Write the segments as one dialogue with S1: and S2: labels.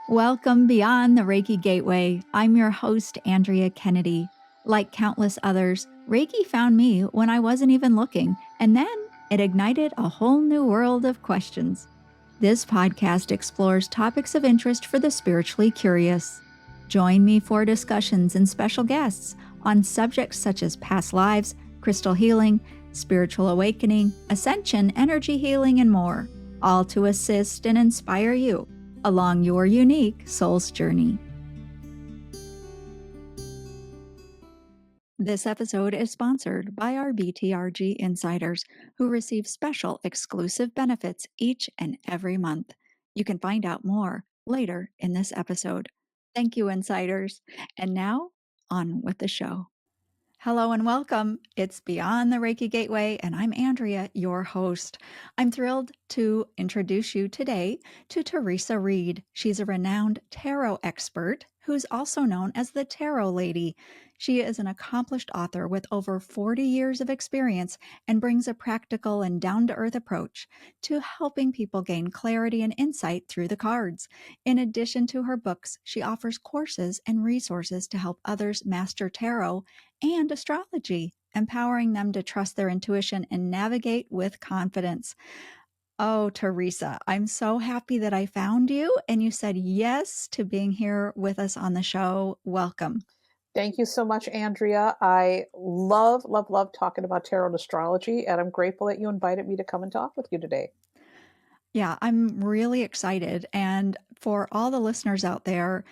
S1: Welcome beyond the Reiki Gateway. I'm your host, Andrea Kennedy. Like countless others, Reiki found me when I wasn't even looking, and then it ignited a whole new world of questions. This podcast explores topics of interest for the spiritually curious. Join me for discussions and special guests on subjects such as past lives, crystal healing, spiritual awakening, ascension, energy healing, and more, all to assist and inspire you along your unique soul's journey. This episode is sponsored by our BTRG insiders who receive special exclusive benefits each and every month. You can find out more later in this episode. Thank you, insiders. And now, on with the show. Hello and welcome. It's Beyond the Reiki Gateway, and I'm Andrea, your host. I'm thrilled to introduce you today to Theresa Reed. She's a renowned tarot expert who's also known as the Tarot Lady. She is an accomplished author with over 40 years of experience and brings a practical and down-to-earth approach to helping people gain clarity and insight through the cards. In addition to her books, she offers courses and resources to help others master tarot and astrology, empowering them to trust their intuition and navigate with confidence. Oh, Theresa, I'm so happy that I found you and you said yes to being here with us on the show. Welcome.
S2: Thank you so much, Andrea. I love talking about tarot and astrology, and I'm grateful that you invited me to come and talk with you today.
S1: Yeah, I'm really excited. And for all the listeners out there,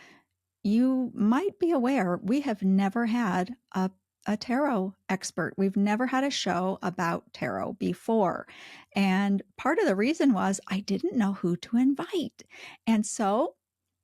S1: you might be aware we have never had a tarot expert. We've never had a show about tarot before. And part of the reason was I didn't know who to invite. And so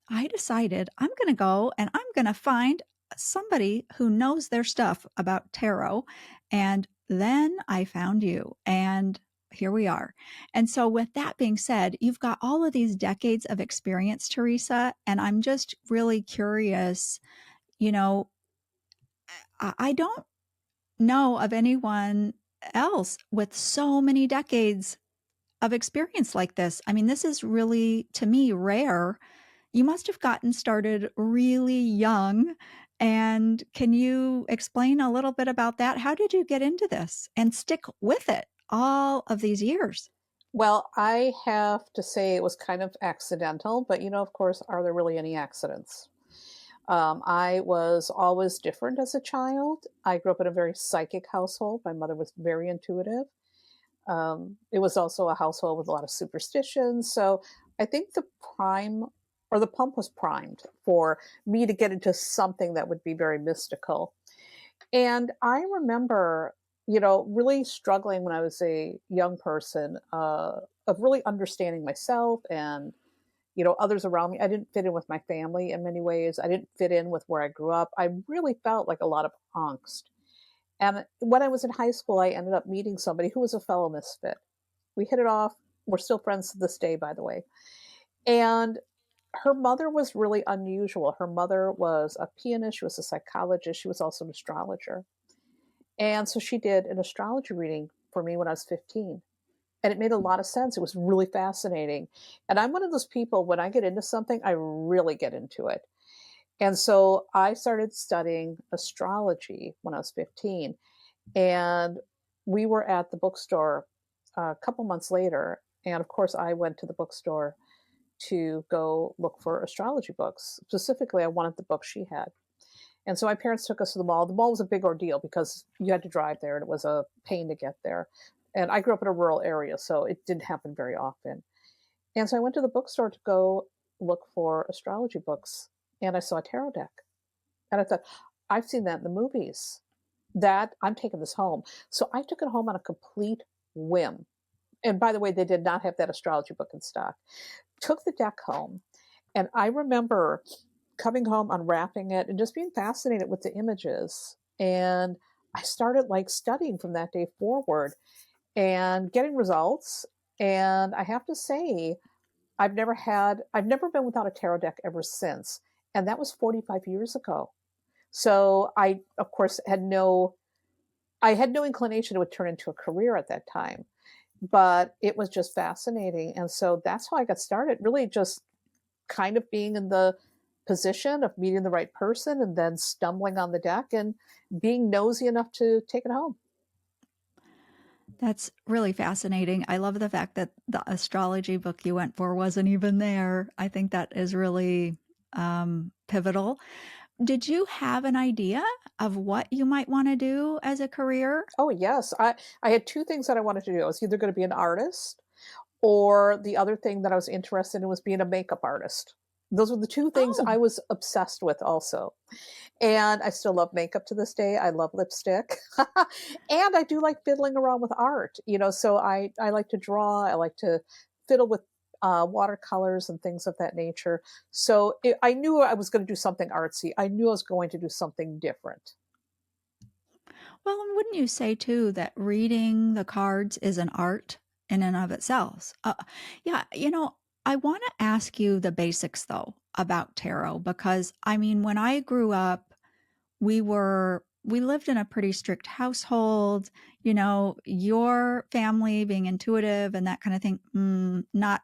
S1: I decided I'm going to go and I'm going to find somebody who knows their stuff about tarot. And then I found you, and here we are. And so, with that being said, you've got all of these decades of experience, Theresa, and I'm just really curious. You know, I don't know of anyone else with so many decades of experience like this. I mean, this is really, to me, rare. You must have gotten started really young. And can you explain a little bit about that? How did you get into this and stick with it all of these years?
S2: Well, I have to say it was kind of accidental, but of course, are there really any accidents? I was always different as a child. I grew up in a very psychic household. My mother was very intuitive. It was also a household with a lot of superstitions. So I think the prime or the pump was primed for me to get into something that would be very mystical. And I remember, really struggling when I was a young person of really understanding myself and, others around me. I didn't fit in with my family in many ways. I didn't fit in with where I grew up. I really felt like a lot of angst. And when I was in high school, I ended up meeting somebody who was a fellow misfit. We hit it off. We're still friends to this day, by the way. And her mother was really unusual. Her mother was a pianist. She was a psychologist. She was also an astrologer. And so she did an astrology reading for me when I was 15. And it made a lot of sense. It was really fascinating. And I'm one of those people, when I get into something, I really get into it. And so I started studying astrology when I was 15. And we were at the bookstore a couple months later. And of course, I went to the bookstore to go look for astrology books. Specifically, I wanted the book she had. And so my parents took us to the mall. The mall was a big ordeal because you had to drive there and it was a pain to get there. And I grew up in a rural area, so it didn't happen very often. And so I went to the bookstore to go look for astrology books, and I saw a tarot deck. And I thought, I've seen that in the movies. That I'm taking this home. So I took it home on a complete whim. And by the way, they did not have that astrology book in stock. Took the deck home, and I remember coming home, unwrapping it, and just being fascinated with the images. And I started studying from that day forward and getting results. And I have to say, I've never been without a tarot deck ever since. And that was 45 years ago. So I, of course, had no inclination it would turn into a career at that time, but it was just fascinating. And so that's how I got started, really just kind of being in the position of meeting the right person and then stumbling on the deck and being nosy enough to take it home.
S1: That's really fascinating. I love the fact that the astrology book you went for wasn't even there. I think that is really, pivotal. Did you have an idea of what you might wanna do as a career?
S2: Oh, yes. I had 2 things that I wanted to do. I was either gonna be an artist, or the other thing that I was interested in was being a makeup artist. Those were the 2 things
S1: Oh,
S2: I was obsessed with also. And I still love makeup to this day. I love lipstick. And I do like fiddling around with art, so I like to draw, I like to fiddle with, watercolors and things of that nature. So, I knew I was gonna do something artsy. I knew I was going to do something different.
S1: well, and wouldn't you say too that reading the cards is an art in and of itself? Yeah, I wanna ask you the basics though about tarot because, I mean, when I grew up, we lived in a pretty strict household, your family being intuitive and that kind of thing, not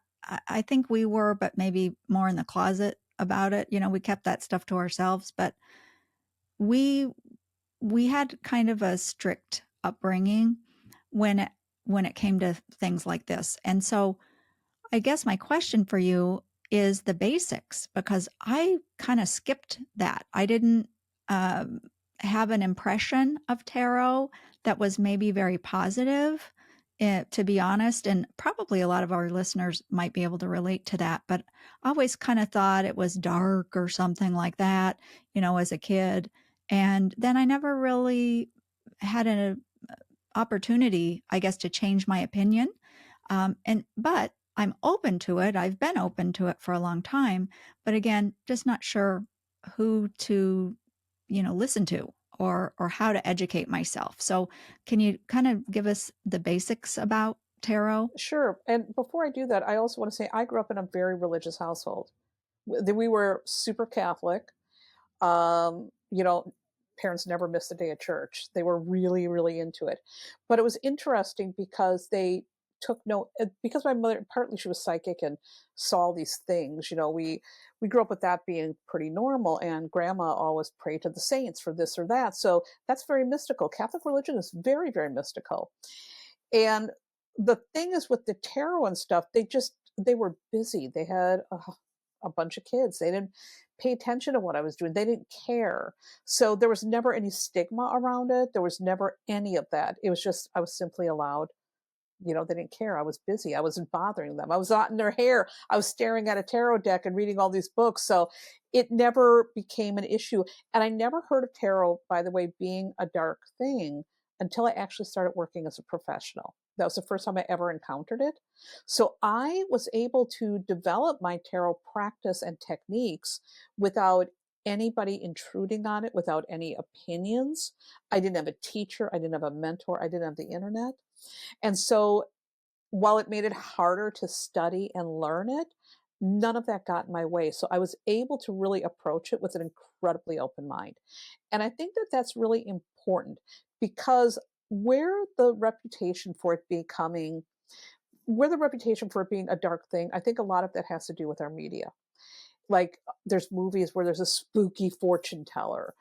S1: I think we were, but maybe more in the closet about it, we kept that stuff to ourselves, but we we had kind of a strict upbringing when it came to things like this, and so I guess my question for you is the basics because I kind of skipped that. I didn't um, have an impression of tarot that was maybe very positive, to be honest. And probably a lot of our listeners might be able to relate to that. But I always kind of thought it was dark or something like that, as a kid. And then I never really had an opportunity, I guess, to change my opinion. But I'm open to it. I've been open to it for a long time, but again, just not sure who to, listen to or how to educate myself. So, can you kind of give us the basics about tarot?
S2: Sure, and before I do that, I also wanna say I grew up in a very religious household. We were super Catholic. Um, you know, Parents never missed a day at church. They were really, really into it. But it was interesting because they took no because my mother partly she was psychic and saw all these things, we grew up with that being pretty normal and grandma always prayed to the saints for this or that. So that's very mystical. Catholic religion is very, very mystical. And the thing is with the tarot and stuff, they were busy. They had a bunch of kids. They didn't pay attention to what I was doing. They didn't care. So there was never any stigma around it. There was never any of that. It was just I was simply allowed. They didn't care. I was busy. I wasn't bothering them. I was not in their hair. I was staring at a tarot deck and reading all these books. So it never became an issue. And I never heard of tarot, by the way, being a dark thing until I actually started working as a professional. That was the first time I ever encountered it. So I was able to develop my tarot practice and techniques without anybody intruding on it, without any opinions. I didn't have a teacher. I didn't have a mentor. I didn't have the internet. And so while it made it harder to study and learn it, none of that got in my way. So I was able to really approach it with an incredibly open mind. And I think that that's really important because where the reputation for it becoming, where the reputation for it being a dark thing, I think a lot of that has to do with our media. Like there's movies where there's a spooky fortune teller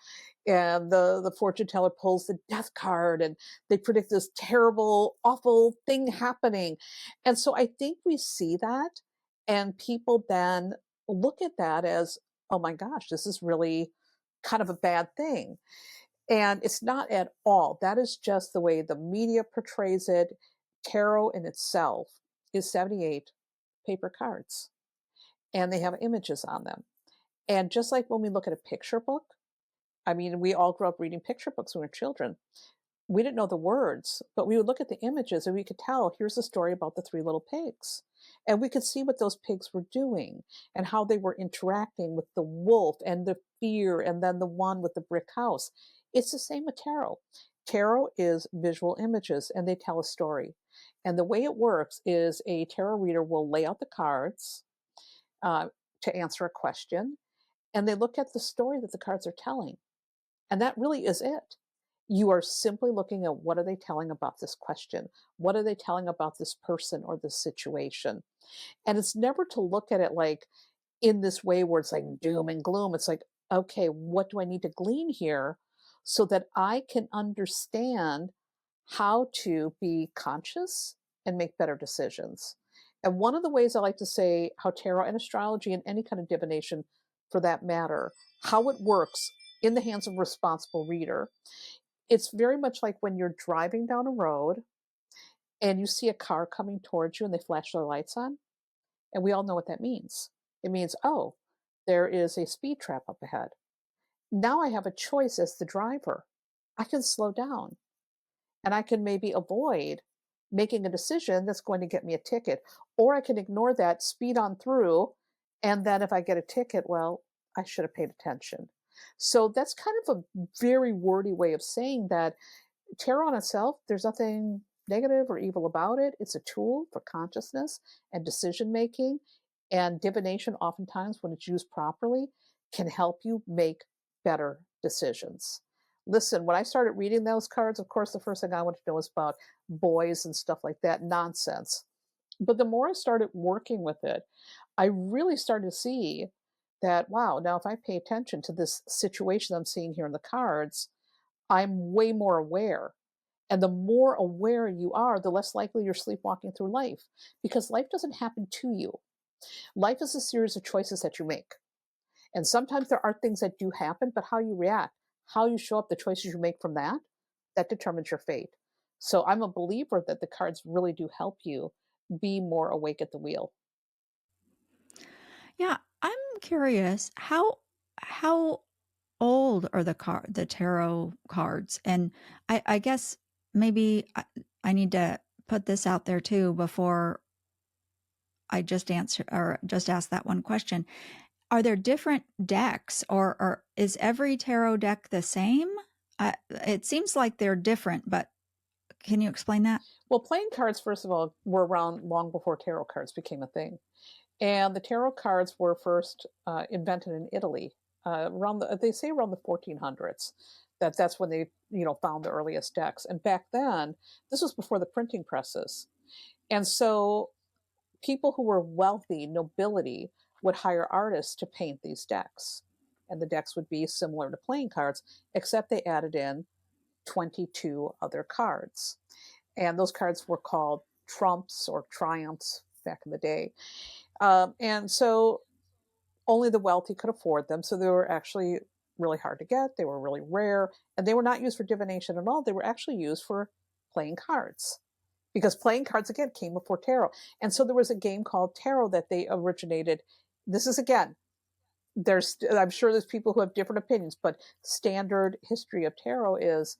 S2: and the fortune teller pulls the death card and they predict this terrible awful thing happening. And so I think we see that and people then look at that as, oh my gosh, this is really kind of a bad thing. And it's not at all. That is just the way the media portrays it. Tarot in itself is 78 paper cards and they have images on them. And just like when we look at a picture book, I mean, we all grew up reading picture books when we were children. We didn't know the words, but we would look at the images and we could tell here's a story about the three little pigs. And we could see what those pigs were doing and how they were interacting with the wolf and the fear, and then the one with the brick house. It's the same with tarot. Tarot is visual images and they tell a story. And the way it works is a tarot reader will lay out the cards uh, to answer a question, and they look at the story that the cards are telling. And that really is it. You are simply looking at what are they telling about this question? What are they telling about this person or this situation? And it's never to look at it like in this way where it's like doom and gloom. It's like, okay, what do I need to glean here so that I can understand how to be conscious and make better decisions? And one of the ways I like to say how tarot and astrology and any kind of divination for that matter, how it works in the hands of a responsible reader, it's very much like when you're driving down a road and you see a car coming towards you and they flash their lights on. And we all know what that means. It means, oh, there is a speed trap up ahead. Now I have a choice as the driver. I can slow down and I can maybe avoid making a decision that's going to get me a ticket. Or I can ignore that, speed on through. And then if I get a ticket, well, I should have paid attention. So that's kind of a very wordy way of saying that tarot in itself, there's nothing negative or evil about it. It's a tool for consciousness and decision making. And divination, oftentimes, when it's used properly, can help you make better decisions. Listen, when I started reading those cards, of course, the first thing I wanted to know was about boys and stuff like that. Nonsense. But the more I started working with it, I really started to see that, wow, now if I pay attention to this situation I'm seeing here in the cards, I'm way more aware. And the more aware you are, the less likely you're sleepwalking through life because life doesn't happen to you. Life is a series of choices that you make. And sometimes there are things that do happen, but how you react, how you show up, the choices you make from that, that determines your fate. So I'm a believer that the cards really do help you be more awake at the wheel.
S1: Yeah, I'm curious, how old are the tarot cards? And I guess maybe I need to put this out there too before I just answer or just ask that one question. Are there different decks, or is every tarot deck the same? It seems like they're different, but can you explain that?
S2: Well, playing cards, first of all, were around long before tarot cards became a thing. And the tarot cards were first invented in Italy around they say around the 1400s. That's when they found the earliest decks. And back then, this was before the printing presses. And so people who were wealthy, nobility, would hire artists to paint these decks. And the decks would be similar to playing cards, except they added in 22 other cards. And those cards were called trumps or triumphs back in the day. And so only the wealthy could afford them. So they were actually really hard to get. They were really rare. And they were not used for divination at all. They were actually used for playing cards because playing cards, again, came before tarot. And so there was a game called tarot that they originated. This is, again, I'm sure there's people who have different opinions, but standard history of tarot is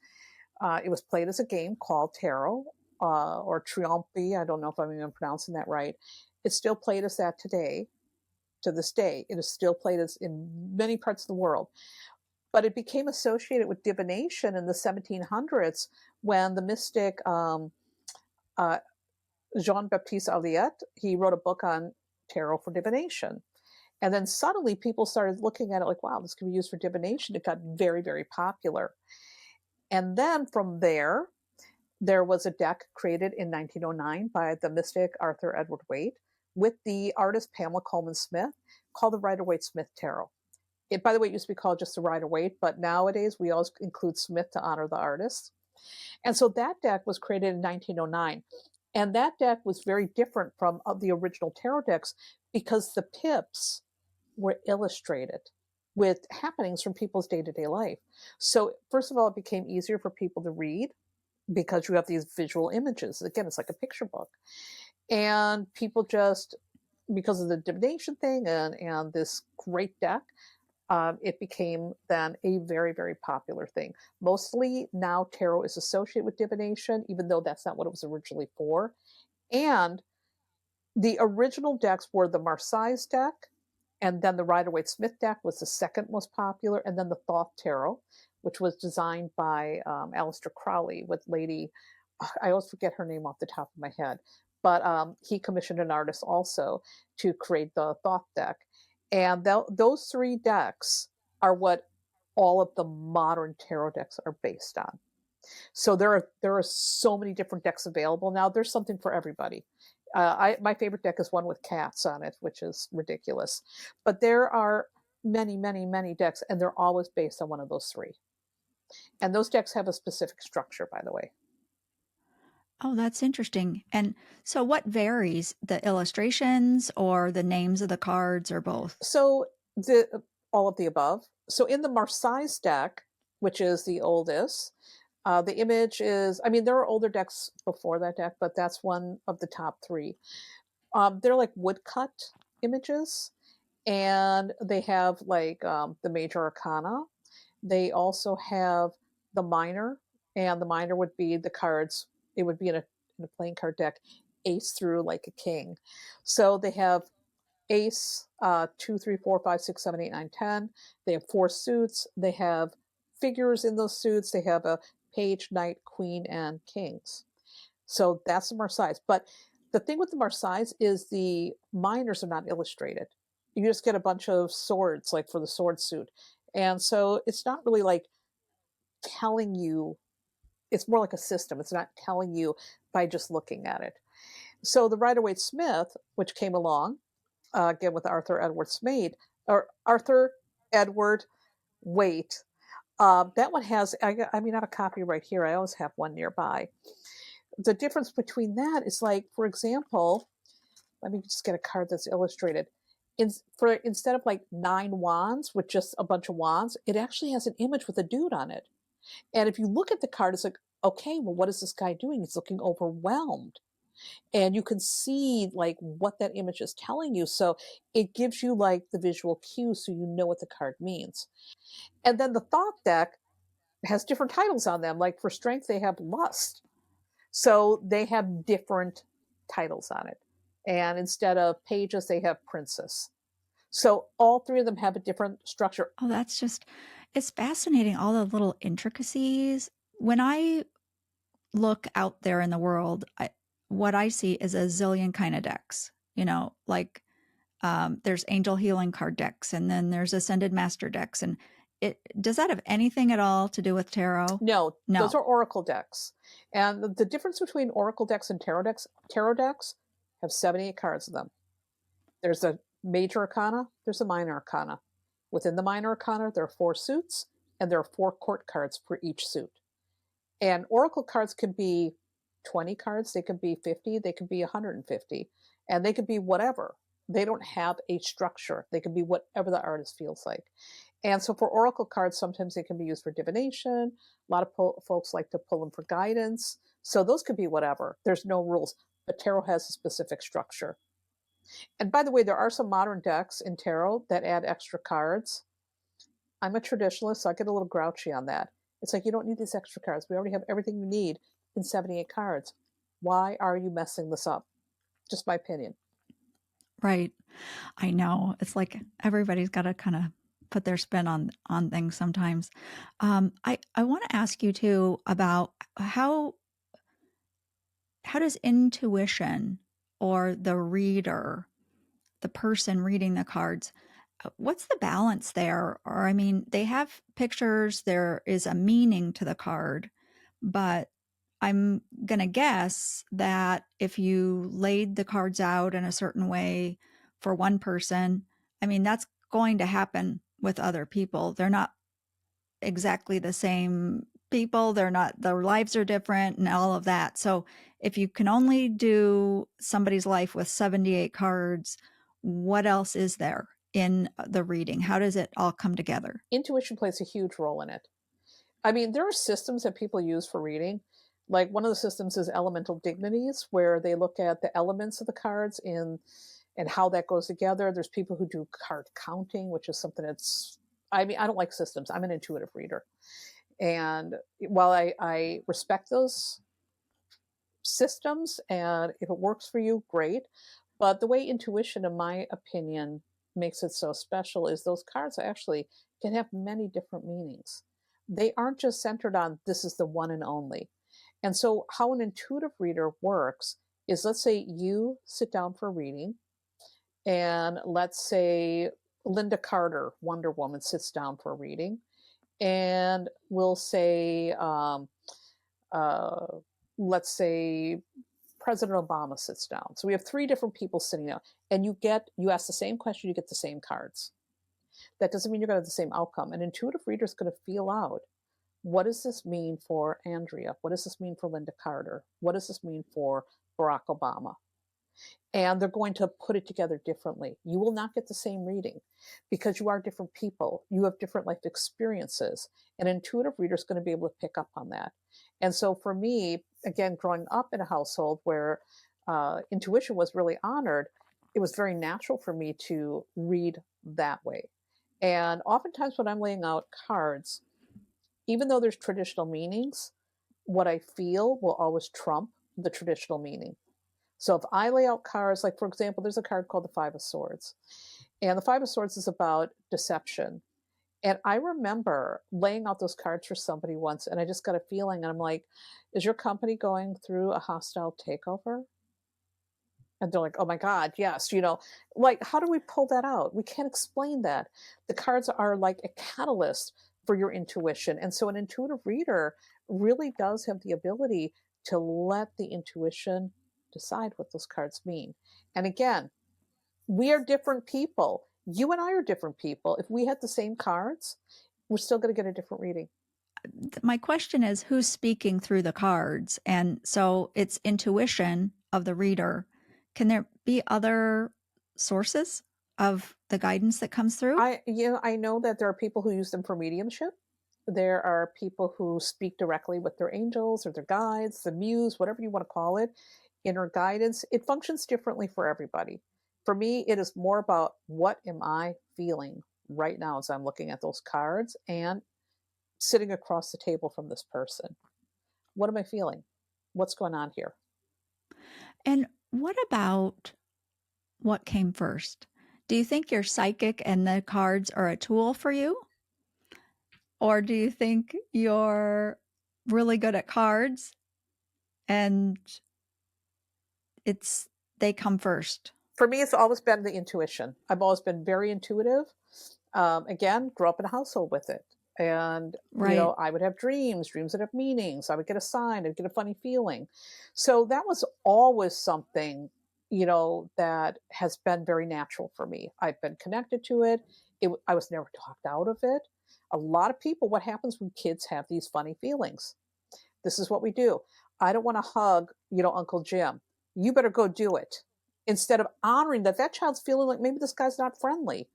S2: it was played as a game called tarot or triompi. I don't know if I'm even pronouncing that right. It's still played as that today. To this day, it is still played as in many parts of the world. But it became associated with divination in the 1700s when the mystic uh, Jean-Baptiste Alliette, he wrote a book on tarot for divination. And then suddenly people started looking at it like, wow, this can be used for divination. It got very, very popular. And then from there was a deck created in 1909 by the mystic Arthur Edward Waite with the artist Pamela Coleman Smith called the Rider Waite Smith Tarot. It, by the way, it used to be called just the Rider Waite, but nowadays we always include Smith to honor the artist. And so that deck was created in 1909. And that deck was very different from the original tarot decks because the pips were illustrated with happenings from people's day to day life. So, first of all, it became easier for people to read because you have these visual images. Again, it's like a picture book. And people just, because of the divination thing and this great deck, it became then a very, very popular thing. Mostly now tarot is associated with divination, even though that's not what it was originally for. And the original decks were the Marseilles deck, and then the Rider Waite Smith deck was the second most popular, and then the Thoth Tarot, which was designed by Aleister Crowley with Lady, I always forget her name off the top of my head, but he commissioned an artist also to create the Thoth deck. And those three decks are what all of the modern tarot decks are based on. So there are so many different decks available now. There's something for everybody. My favorite deck is one with cats on it, which is ridiculous. But there are many, many, many decks, and they're always based on one of those three. And those decks have a specific structure, by the way.
S1: Oh, that's interesting. And so what varies? The illustrations or the names of the cards or both?
S2: So the all of the above. So in the Marseilles deck, which is the oldest, the image is. I mean, there are older decks before that deck, but that's one of the top three. They're like woodcut images, and they have like the major arcana. They also have the minor, and the minor would be the cards. It would be in a playing card deck, ace through like a king. So they have ace, 2, 3, 4, 5, 6, 7, 8, 9, 10. They have four suits. They have figures in those suits. They have a page, knight, queen, and kings. So that's the Marseilles. But the thing with the Marseilles is the minors are not illustrated. You just get a bunch of swords, like for the sword suit. And so it's not really like telling you, it's more like a system. It's not telling you by just looking at it. So the Rider Waite Smith, which came along, again with Arthur Edward Smith, or Arthur Edward Waite, that one has, I mean, I have a copy right here. I always have one nearby. The difference between that is like, for example, let me just get a card that's illustrated. Instead of like 9 wands with just a bunch of wands, it actually has an image with a dude on it. And if you look at the card, it's like, okay, well, what is this guy doing? He's looking overwhelmed. And you can see like what that image is telling you. So it gives you like the visual cue so you know what the card means. And then the thought deck has different titles on them. Like for strength, they have lust. So they have different titles on it. And instead of pages, they have princess. So all three of them have a different structure.
S1: Oh, that's just, it's fascinating, all the little intricacies. When I look out there in the world, what I see is a zillion kind of decks, like there's angel healing card decks, and then there's ascended master decks. And does that have anything at all to do with tarot?
S2: No, those
S1: No.
S2: are oracle decks. And the difference between oracle decks and tarot decks have 78 cards in them. There's a major arcana, there's a minor arcana. Within the minor arcana, there are four suits, and there are four court cards for each suit. And oracle cards can be 20 cards, they can be 50, they can be 150, and they can be whatever. They don't have a structure. They can be whatever the artist feels like. And so for oracle cards, sometimes they can be used for divination. A lot of folks like to pull them for guidance. So those could be whatever. There's no rules, but tarot has a specific structure. And by the way, there are some modern decks in tarot that add extra cards. I'm a traditionalist, so I get a little grouchy on that. It's like, you don't need these extra cards. We already have everything you need in 78 cards. Why are you messing this up? Just my opinion.
S1: Right. I know. It's like everybody's got to kind of put their spin on things sometimes. I want to ask you too about how does intuition, or the reader, the person reading the cards, what's the balance there? Or I mean, they have pictures, there is a meaning to the card, but I'm going to guess that if you laid the cards out in a certain way for one person, I mean, that's going to happen with other people. They're not exactly the same people. They're not, their lives are different and all of that. So if you can only do somebody's life with 78 cards, what else is there in the reading? How does it all come together?
S2: Intuition plays a huge role in it. I mean, there are systems that people use for reading. Like one of the systems is elemental dignities, where they look at the elements of the cards and how that goes together. There's people who do card counting, which is something that's, I mean, I don't like systems. I'm an intuitive reader. And while I respect those systems, and if it works for you, great. But the way intuition, in my opinion, makes it so special is those cards actually can have many different meanings. They aren't just centered on this is the one and only. And so, how an intuitive reader works is, let's say you sit down for a reading, and let's say Linda Carter, Wonder Woman, sits down for a reading, and we'll say, uh, let's say President Obama sits down. So we have three different people sitting down, and you ask the same question, you get the same cards. That doesn't mean you're going to have the same outcome. An intuitive reader is going to feel out, what does this mean for Andrea? What does this mean for Linda Carter? What does this mean for Barack Obama? And they're going to put it together differently. You will not get the same reading because you are different people. You have different life experiences. An intuitive reader is going to be able to pick up on that. And so for me, again, growing up in a household where intuition was really honored, it was very natural for me to read that way. And oftentimes when I'm laying out cards, even though there's traditional meanings, what I feel will always trump the traditional meaning. So if I lay out cards, like for example, there's a card called the Five of Swords. And the Five of Swords is about deception. And I remember laying out those cards for somebody once, and I just got a feeling, and I'm like, is your company going through a hostile takeover? And they're like, oh my God, yes. Like, how do we pull that out? We can't explain that. The cards are like a catalyst for your intuition. And so an intuitive reader really does have the ability to let the intuition decide what those cards mean. And again, we are different people. You and I are different people. If we had the same cards, we're still going to get a different reading.
S1: My question is who's speaking through the cards? And so it's intuition of the reader. Can there be other sources of the guidance that comes through?
S2: I know that there are people who use them for mediumship. There are people who speak directly with their angels or their guides, the muse, whatever you want to call it, inner guidance. It functions differently for everybody. For me, it is more about what am I feeling right now as I'm looking at those cards and sitting across the table from this person. What am I feeling? What's going on here?
S1: And what about what came first? Do you think you're psychic and the cards are a tool for you? Or do you think you're really good at cards and it's they come first?
S2: For me, it's always been the intuition. I've always been very intuitive. Again, grew up in a household with it. And,
S1: Right.
S2: I would have dreams that have meanings. I would get a sign, I'd get a funny feeling. So that was always something, that has been very natural for me. I've been connected to it. I was never talked out of it. A lot of people, what happens when kids have these funny feelings? This is what we do. I don't want to hug, Uncle Jim. You better go do it. Instead of honoring that child's feeling like maybe this guy's not friendly.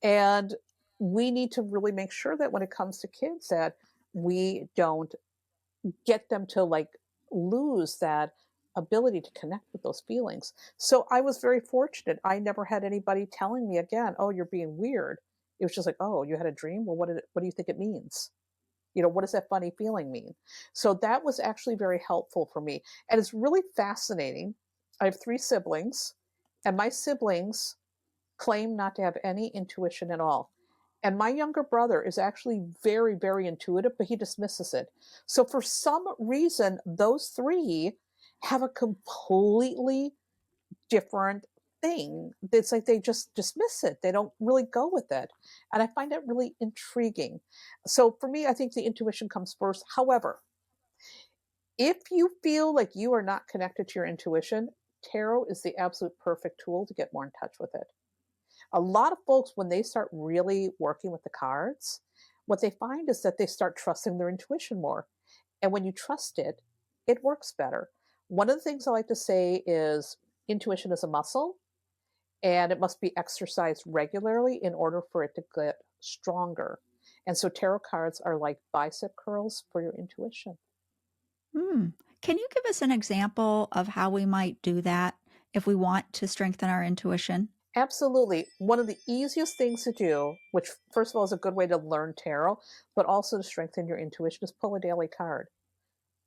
S2: And we need to really make sure that when it comes to kids that we don't get them to like lose that ability to connect with those feelings. So I was very fortunate. I never had anybody telling me again, "Oh, you're being weird." It was just like, "Oh, you had a dream? Well, what do you think it means?" What does that funny feeling mean? So that was actually very helpful for me. And it's really fascinating. I have three siblings, and my siblings claim not to have any intuition at all. And my younger brother is actually very, very intuitive, but he dismisses it. So for some reason, those three have a completely different thing. It's like they just dismiss it. They don't really go with it. And I find that really intriguing. So for me, I think the intuition comes first. However, if you feel like you are not connected to your intuition, tarot is the absolute perfect tool to get more in touch with it. A lot of folks, when they start really working with the cards, what they find is that they start trusting their intuition more. And when you trust it, it works better. One of the things I like to say is intuition is a muscle and it must be exercised regularly in order for it to get stronger. And so tarot cards are like bicep curls for your intuition.
S1: Hmm. Can you give us an example of how we might do that if we want to strengthen our intuition?
S2: Absolutely. One of the easiest things to do, which first of all is a good way to learn tarot, but also to strengthen your intuition, is pull a daily card.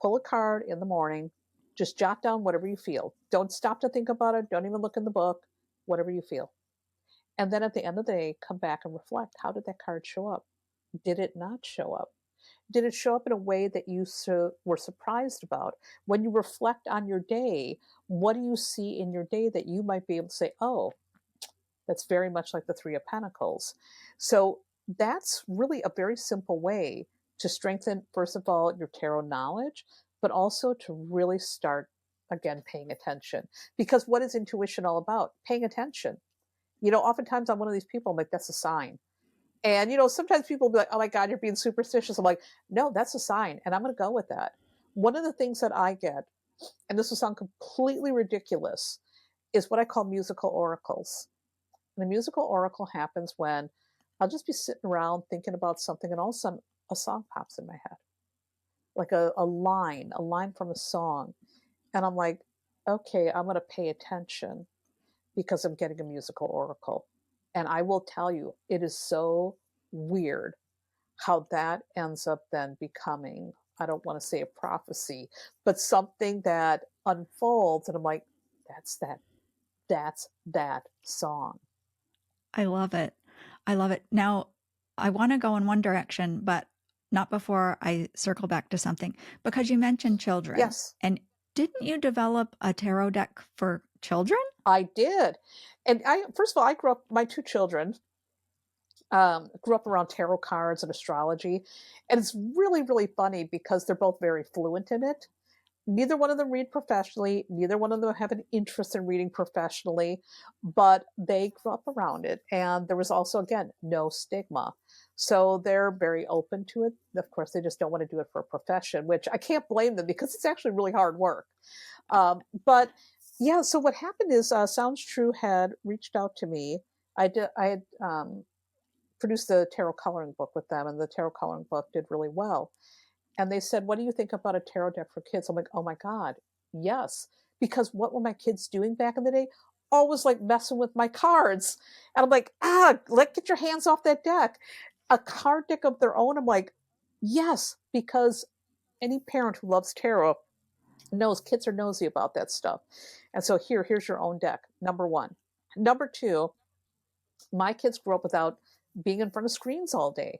S2: Pull a card in the morning. Just jot down whatever you feel. Don't stop to think about it. Don't even look in the book. Whatever you feel. And then at the end of the day, come back and reflect. How did that card show up? Did it not show up? Did it show up in a way that you were surprised about? When you reflect on your day, what do you see in your day that you might be able to say, oh, that's very much like the Three of Pentacles. So that's really a very simple way to strengthen, first of all, your tarot knowledge, but also to really start again, paying attention. Because what is intuition all about? Paying attention. Oftentimes I'm one of these people, I'm like, that's a sign. And, sometimes people will be like, oh my God, you're being superstitious. I'm like, no, that's a sign. And I'm going to go with that. One of the things that I get, and this will sound completely ridiculous, is what I call musical oracles. And a musical oracle happens when I'll just be sitting around thinking about something, and all of a sudden a song pops in my head, like a line from a song. And I'm like, okay, I'm going to pay attention because I'm getting a musical oracle. And I will tell you, it is so weird how that ends up then becoming, I don't want to say a prophecy, but something that unfolds. And I'm like, that's that, that's that song.
S1: I love it. I love it. Now, I wanna go in one direction, but not before I circle back to something, because you mentioned children,
S2: Yes,
S1: and didn't you develop a tarot deck for children?
S2: I did. And first of all, I grew up, my two children grew up around tarot cards and astrology. And it's really, really funny because they're both very fluent in it. Neither one of them read professionally. Neither one of them have an interest in reading professionally, but they grew up around it. And there was also, again, no stigma. So they're very open to it. Of course, they just don't want to do it for a profession, which I can't blame them because it's actually really hard work. But yeah, so what happened is Sounds True had reached out to me. I had produced the tarot coloring book with them, and the tarot coloring book did really well. And they said, what do you think about a tarot deck for kids? I'm like, oh my God, yes. Because what were my kids doing back in the day? Always like messing with my cards. And I'm like, get your hands off that deck. A card deck of their own. I'm like, yes, because any parent who loves tarot knows kids are nosy about that stuff. And so here's your own deck. Number one. Number two, my kids grew up without being in front of screens all day.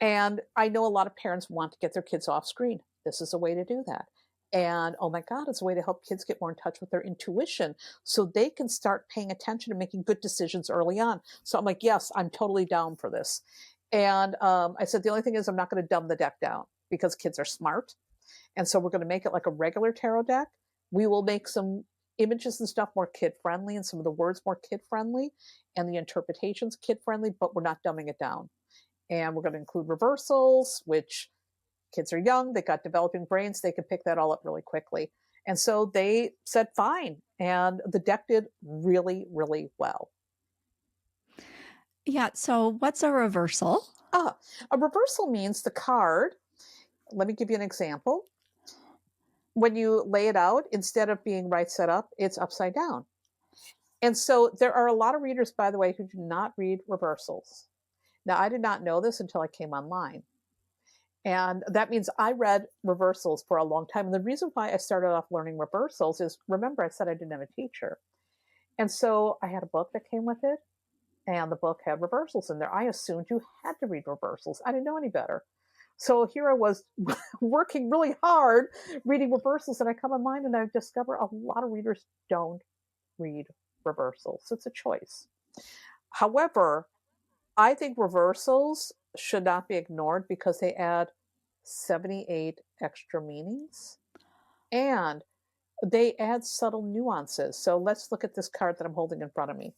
S2: And I know a lot of parents want to get their kids off screen. This is a way to do that. And oh my God, it's a way to help kids get more in touch with their intuition so they can start paying attention and making good decisions early on. So I'm like, yes, I'm totally down for this. And I said, the only thing is, I'm not going to dumb the deck down because kids are smart. And so we're going to make it like a regular tarot deck. We will make some images and stuff more kid friendly and some of the words more kid friendly and the interpretations kid friendly, but we're not dumbing it down. And we're going to include reversals, which kids are young, they got developing brains, they can pick that all up really quickly. And so they said fine. And the deck did really, really well.
S1: Yeah, so what's a reversal?
S2: Ah, a reversal means the card. Let me give you an example. When you lay it out, instead of being right side up, it's upside down. And so there are a lot of readers, by the way, who do not read reversals. Now, I did not know this until I came online. And that means I read reversals for a long time. And the reason why I started off learning reversals is, remember, I said I didn't have a teacher. And so I had a book that came with it, and the book had reversals in there. I assumed you had to read reversals. I didn't know any better. So here I was working really hard reading reversals, and I come online and I discover a lot of readers don't read reversals. It's a choice. However, I think reversals should not be ignored because they add 78 extra meanings and they add subtle nuances. So let's look at this card that I'm holding in front of me.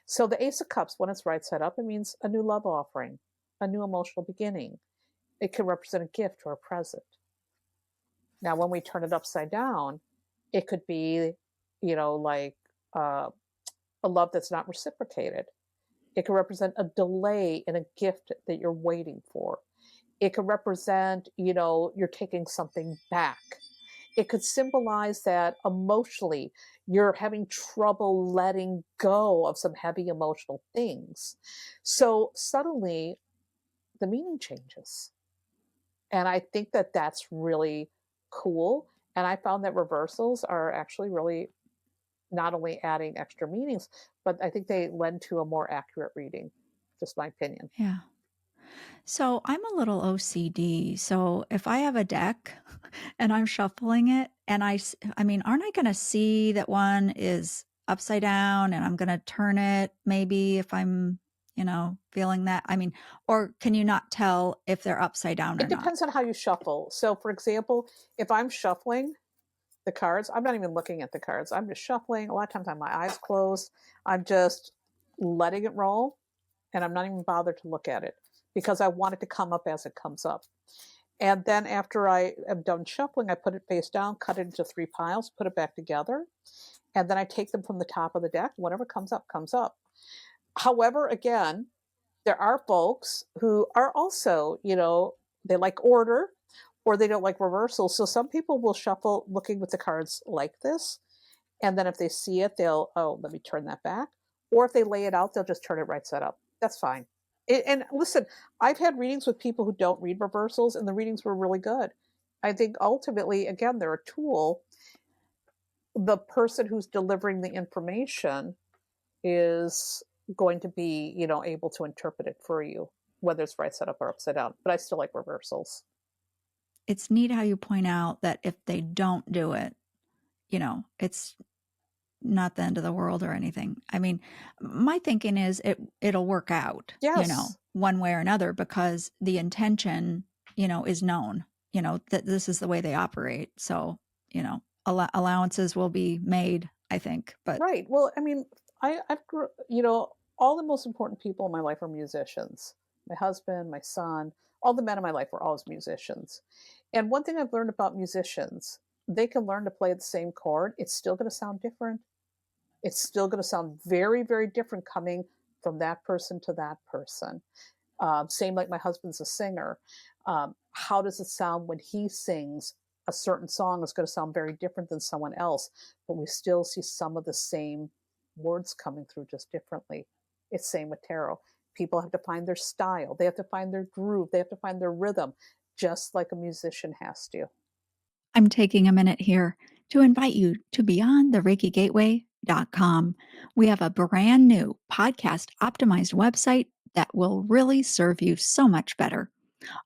S2: So the Ace of Cups, when it's right side up, it means a new love offering, a new emotional beginning. It can represent a gift or a present. Now, when we turn it upside down, it could be, like uh, a love that's not reciprocated. It can represent a delay in a gift that you're waiting for. It could represent, you're taking something back. It could symbolize that emotionally you're having trouble letting go of some heavy emotional things. So suddenly the meaning changes. And I think that that's really cool. And I found that reversals are actually really not only adding extra meanings, but I think they lend to a more accurate reading. Just my opinion.
S1: Yeah. So I'm a little OCD. So if I have a deck and I'm shuffling it and I mean, aren't I going to see that one is upside down and I'm going to turn it maybe if I'm, feeling that? I mean, or can you not tell if they're upside down or
S2: It
S1: not?
S2: depends on how you shuffle. So, for example, if I'm shuffling, the cards, I'm not even looking at the cards. I'm just shuffling. A lot of times I have my eyes closed. I'm just letting it roll, and I'm not even bothered to look at it because I want it to come up as it comes up. And then after I am done shuffling, I put it face down, cut it into 3 piles, put it back together, and then I take them from the top of the deck. Whatever comes up, comes up. However, again, there are folks who are also, they like order or they don't like reversals. So some people will shuffle looking with the cards like this. And then if they see it, they'll, oh, let me turn that back. Or if they lay it out, they'll just turn it right side up. That's fine. And listen, I've had readings with people who don't read reversals, and the readings were really good. I think ultimately, again, they're a tool. The person who's delivering the information is going to be, able to interpret it for you, whether it's right side up or upside down. But I still like reversals.
S1: It's neat how you point out that if they don't do it, it's not the end of the world or anything. I mean, my thinking is it'll work out,
S2: Yes.
S1: one way or another because the intention, is known, that this is the way they operate. So, allowances will be made, I think. But
S2: Right. Well, I mean, I've all the most important people in my life are musicians. My husband, my son, all the men in my life were always musicians. And one thing I've learned about musicians, they can learn to play the same chord. It's still going to sound different. It's still going to sound very, very different coming from that person to that person. Same like my husband's a singer. How does it sound when he sings a certain song? Is going to sound very different than someone else, but we still see some of the same words coming through just differently. It's same with tarot. People have to find their style. They have to find their groove. They have to find their rhythm, just like a musician has to.
S1: I'm taking a minute here to invite you to beyondthereikigateway.com. We have a brand new podcast optimized website that will really serve you so much better.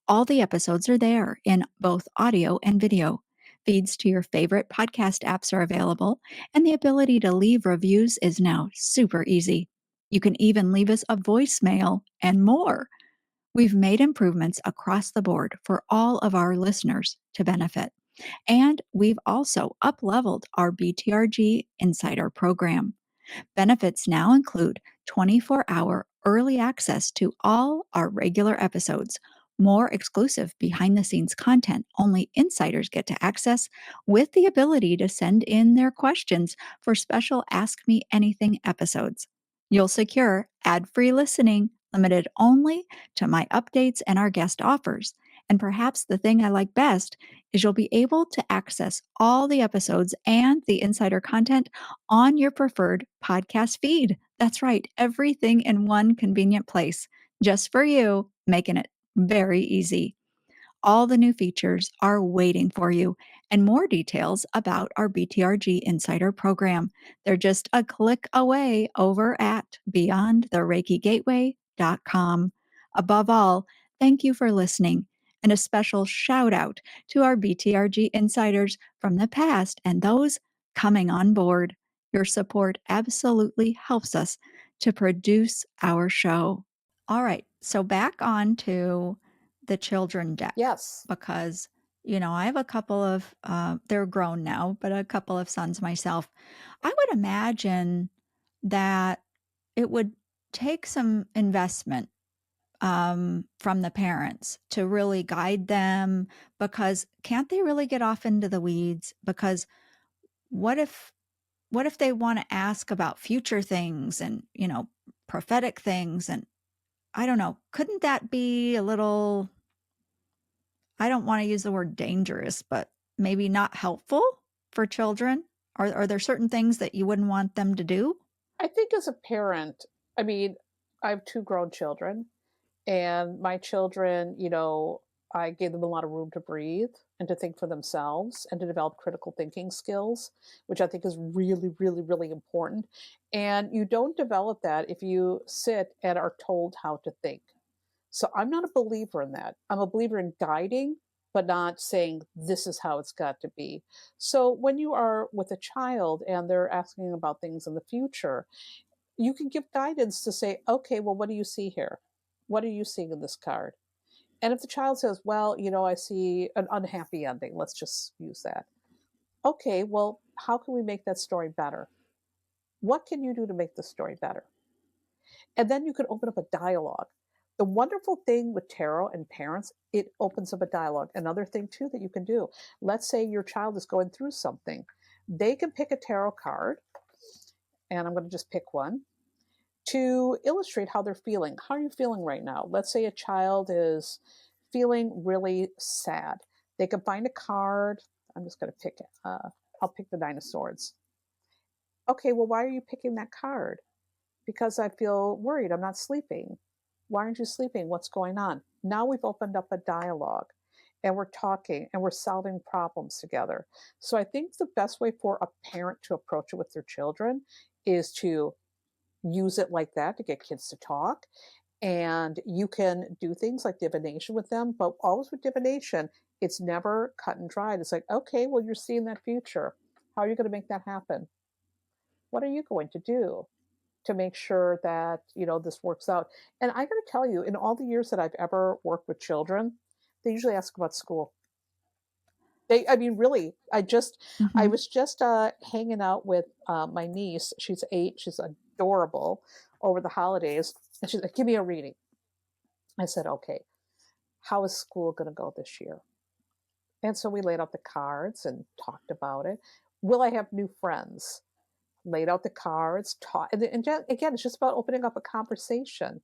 S1: All the episodes are there in both audio and video. Feeds to your favorite podcast apps are available, and the ability to leave reviews is now super easy. You can even leave us a voicemail and more. We've made improvements across the board for all of our listeners to benefit. And we've also up-leveled our BTRG Insider program. Benefits now include 24-hour early access to all our regular episodes, more exclusive behind the scenes content only insiders get to access, with the ability to send in their questions for special Ask Me Anything episodes. You'll secure ad free listening, limited only to my updates and our guest offers. And perhaps the thing I like best is you'll be able to access all the episodes and the insider content on your preferred podcast feed. That's right, everything in one convenient place, just for you, making it very easy. All the new features are waiting for you, and more details about our BTRG Insider program. They're just a click away over at beyondthereikigateway.com. Above all, thank you for listening, and a special shout out to our BTRG insiders from the past and those coming on board. Your support absolutely helps us to produce our show. All right, so back on to the children deck
S2: Yes.
S1: because, I have a couple of, they're grown now, but a couple of sons myself. I would imagine that it would take some investment from the parents to really guide them because can't they really get off into the weeds? Because what if they want to ask about future things and prophetic things, and I don't know, couldn't that be a little, I don't want to use the word dangerous, but maybe not helpful for children? Are there certain things that you wouldn't want them to do?
S2: I think as a parent, I mean, I have 2 grown children, and my children, I gave them a lot of room to breathe and to think for themselves and to develop critical thinking skills, which I think is really, really, really important. And you don't develop that if you sit and are told how to think. So I'm not a believer in that. I'm a believer in guiding, but not saying this is how it's got to be. So when you are with a child and they're asking about things in the future, you can give guidance to say, okay, well, what do you see here? What are you seeing in this card? And if the child says, well, I see an unhappy ending, let's just use that. Okay, well, how can we make that story better? What can you do to make the story better? And then you can open up a dialogue. The wonderful thing with tarot and parents, it opens up a dialogue. Another thing, too, that you can do, let's say your child is going through something. They can pick a tarot card, and I'm going to just pick one to illustrate how they're feeling. How are you feeling right now? Let's say a child is feeling really sad. They can find a card. I'm just going to pick it. I'll pick the Nine of Swords. Okay, well, why are you picking that card? Because I feel worried. I'm not sleeping. Why aren't you sleeping? What's going on? Now we've opened up a dialogue and we're talking and we're solving problems together. So I think the best way for a parent to approach it with their children is to use it like that to get kids to talk. And you can do things like divination with them, but always with divination, it's never cut and dried. It's like, okay, well, you're seeing that future. How are you going to make that happen? What are you going to do to make sure that, this works out? And I got to tell you, in all the years that I've ever worked with children, they usually ask about school. I mean, really, I
S1: Mhm.
S2: was just hanging out with my niece. She's 8. She's adorable over the holidays. And she's like, give me a reading. I said, okay, how is school going to go this year? And so we laid out the cards and talked about it. Will I have new friends? Laid out the cards, taught, and again, it's just about opening up a conversation.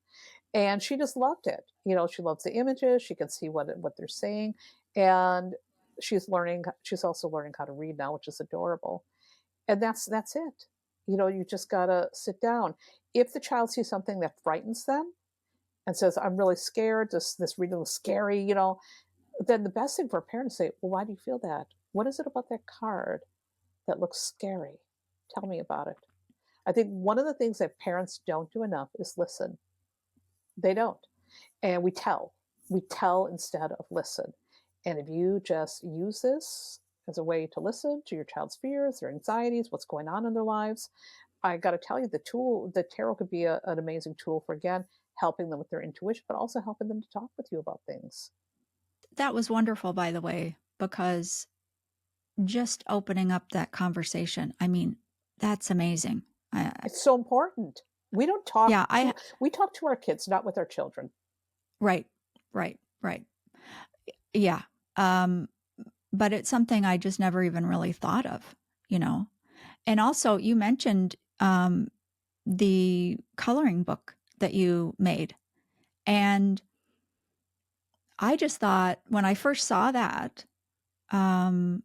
S2: And she just loved it. She loves the images. She can see what they're saying, and she's learning. She's also learning how to read now, which is adorable. And that's it. You just gotta sit down. If the child sees something that frightens them and says, "I'm really scared. This reading was scary," then the best thing for a parent to say, "Well, why do you feel that? What is it about that card that looks scary? Tell me about it." I think one of the things that parents don't do enough is listen. They don't. And we tell. We tell instead of listen. And if you just use this as a way to listen to your child's fears, their anxieties, what's going on in their lives, I got to tell you, the tarot could be an amazing tool for, again, helping them with their intuition, but also helping them to talk with you about things.
S1: That was wonderful, by the way, because just opening up that conversation, I mean, that's amazing. I
S2: It's so important. We don't talk
S1: yeah, I
S2: to we talk to our kids, not with our children.
S1: right, right, right. Yeah, um, but it's something I just never even really thought of, you know? And also, you mentioned, the coloring book that you made, and I just thought when I first saw that, um,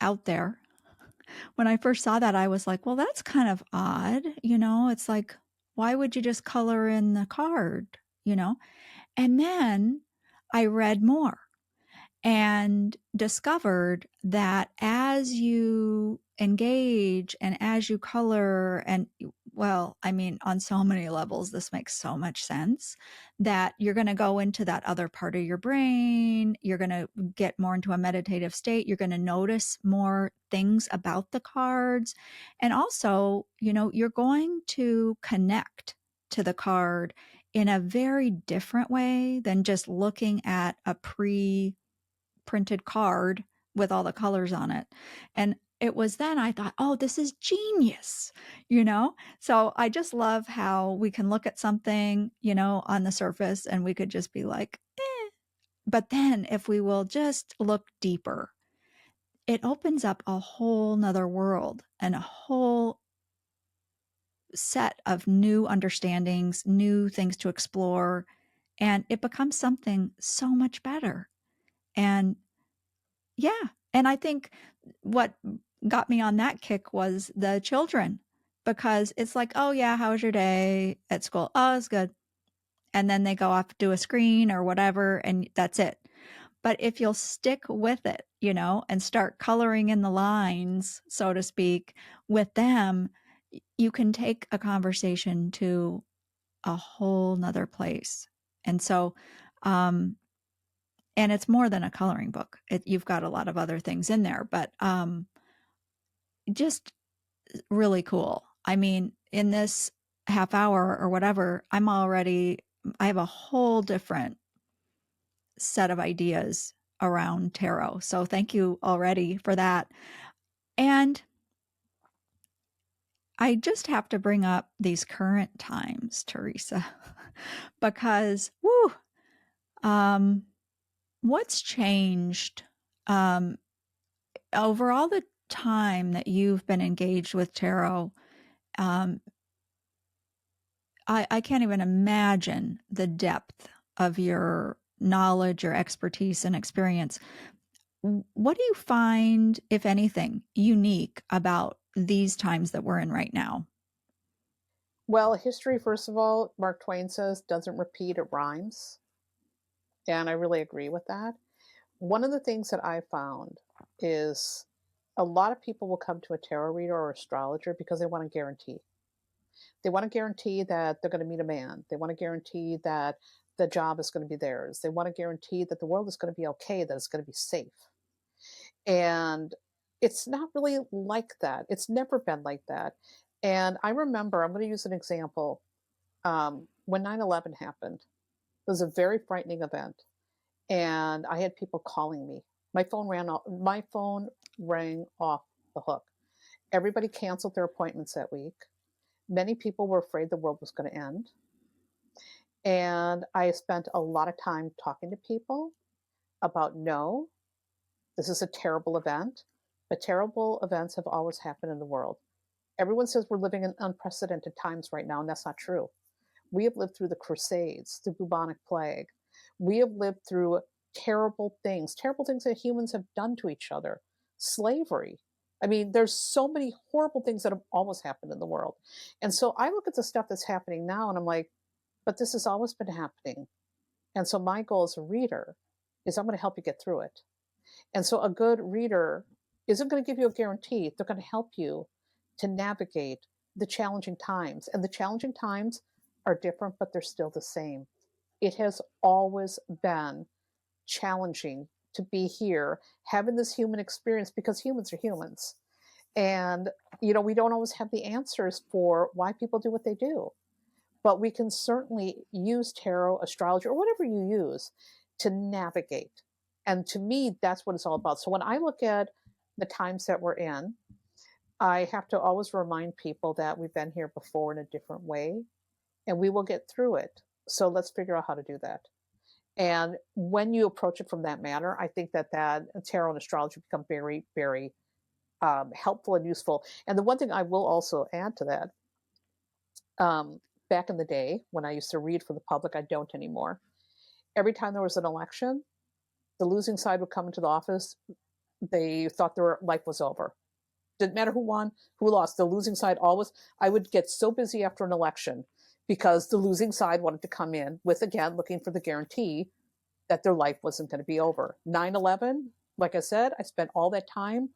S1: out there, when I first saw that, I was like, "Well, that's kind of odd," you know? It's like, "Why would you just color in the card?" You know? And then I read more and discovered that as you engage and as you color and well, I mean, on so many levels, this makes so much sense that you're going to go into that other part of your brain. You're going to get more into a meditative state. You're going to notice more things about the cards. And also, you're going to connect to the card in a very different way than just looking at a printed card with all the colors on it. And it was then I thought, oh, this is genius, you know? So I just love how we can look at something, on the surface and we could just be like, eh. But then if we will just look deeper, it opens up a whole nother world and a whole set of new understandings, new things to explore. And it becomes something so much better. And yeah, and I think what got me on that kick was the children, because it's like, "Oh, yeah, how was your day at school?" "Oh, it's good." And then they go off, do a screen or whatever, and that's it. But if you'll stick with it, and start coloring in the lines, so to speak, with them, you can take a conversation to a whole 'nother place. And so, um and it's more than a coloring book. You've got a lot of other things in there, but just really cool. I mean, in this half hour or whatever, I have a whole different set of ideas around tarot. So thank you already for that. And I just have to bring up these current times, Theresa, because woo, um, what's changed um, over all the time that you've been engaged with tarot? Um, I can't even imagine the depth of your knowledge, your expertise, and experience. What do you find, if anything, unique about these times that we're in right now?
S2: Well, history, first of all, Mark Twain says, doesn't repeat, it rhymes. And I really agree with that. One of the things that I found is a lot of people will come to a tarot reader or astrologer because they want a guarantee. They want to guarantee that they're going to meet a man. They want to guarantee that the job is going to be theirs. They want to guarantee that the world is going to be okay, that it's going to be safe. And it's not really like that. It's never been like that. And I remember, I'm going to use an example. When 9/11 happened, it was a very frightening event. And I had people calling me. My phone rang off the hook. Everybody canceled their appointments that week. Many people were afraid the world was going to end. And I spent a lot of time talking to people about no, this is a terrible event, but terrible events have always happened in the world. Everyone says we're living in unprecedented times right now, and that's not true. We have lived through the Crusades, the bubonic plague. We have lived through terrible things that humans have done to each other, slavery. I mean, there's so many horrible things that have always happened in the world. And so I look at the stuff that's happening now and I'm like, but this has always been happening. And so my goal as a reader is I'm going to help you get through it. And so a good reader isn't going to give you a guarantee. They're going to help you to navigate the challenging times. And the challenging times are different, but they're still the same. It has always been challenging to be here, having this human experience because humans are humans. And, we don't always have the answers for why people do what they do, but we can certainly use tarot, astrology, or whatever you use to navigate. And to me, that's what it's all about. So when I look at the times that we're in, I have to always remind people that we've been here before in a different way and we will get through it. So let's figure out how to do that. And when you approach it from that manner, I think that tarot and astrology become very, very helpful and useful. And the one thing I will also add to that, back in the day when I used to read for the public, I don't anymore. Every time there was an election, the losing side would come into the office. They thought their life was over. Didn't matter who won, who lost. The losing side always, I would get so busy after an election because the losing side wanted to come in with, again, looking for the guarantee that their life wasn't going to be over. 9/11, like I said, I spent all that time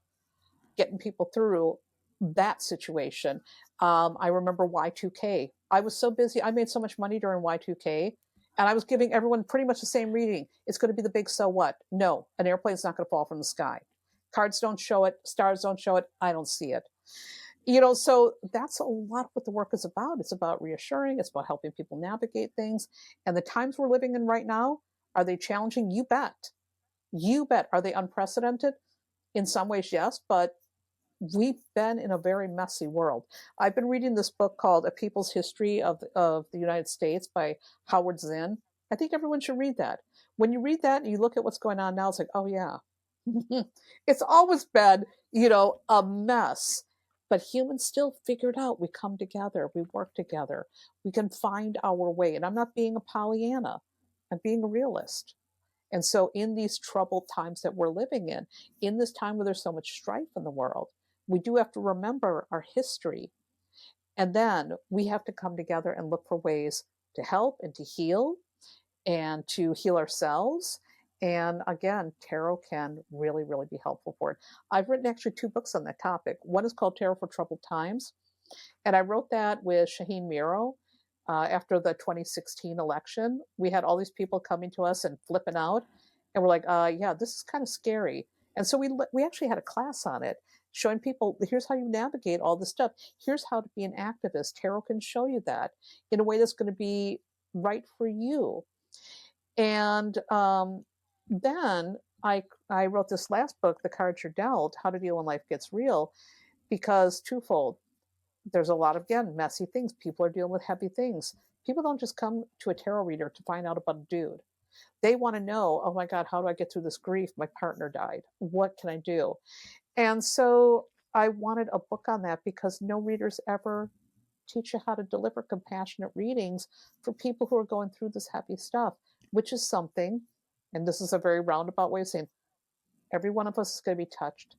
S2: getting people through that situation. I remember Y2K. I was so busy. I made so much money during Y2K, and I was giving everyone pretty much the same reading. It's going to be the big so what? No, an airplane's not going to fall from the sky. Cards don't show it. Stars don't show it. I don't see it. So that's a lot what the work is about. It's about reassuring. It's about helping people navigate things. And the times we're living in right now, are they challenging? You bet. You bet. Are they unprecedented? In some ways, yes, but we've been in a very messy world. I've been reading this book called A People's History of the United States by Howard Zinn. I think everyone should read that. When you read that and you look at what's going on now, it's like, oh yeah, it's always been, a mess. But humans still figured out we come together, we work together, we can find our way. And I'm not being a Pollyanna, I'm being a realist. And so, in these troubled times that we're living in this time where there's so much strife in the world, we do have to remember our history. And then we have to come together and look for ways to help and to heal and to heal ourselves. And again, tarot can really, really be helpful for it. I've written actually two books on that topic. One is called Tarot for Troubled Times, and I wrote that with Shaheen Miro. After the 2016 election, we had all these people coming to us and flipping out, and we're like, "Yeah, this is kind of scary." And so we actually had a class on it, showing people here's how you navigate all this stuff. Here's how to be an activist. Tarot can show you that in a way that's going to be right for you. And then I wrote this last book, The Cards You're Dealt, How to Deal When Life Gets Real, because twofold. There's a lot of, again, messy things. People are dealing with heavy things. People don't just come to a tarot reader to find out about a dude. They want to know, oh my God, how do I get through this grief? My partner died. What can I do? And so I wanted a book on that because no readers ever teach you how to deliver compassionate readings for people who are going through this heavy stuff, which is something, and this is a very roundabout way of saying every one of us is going to be touched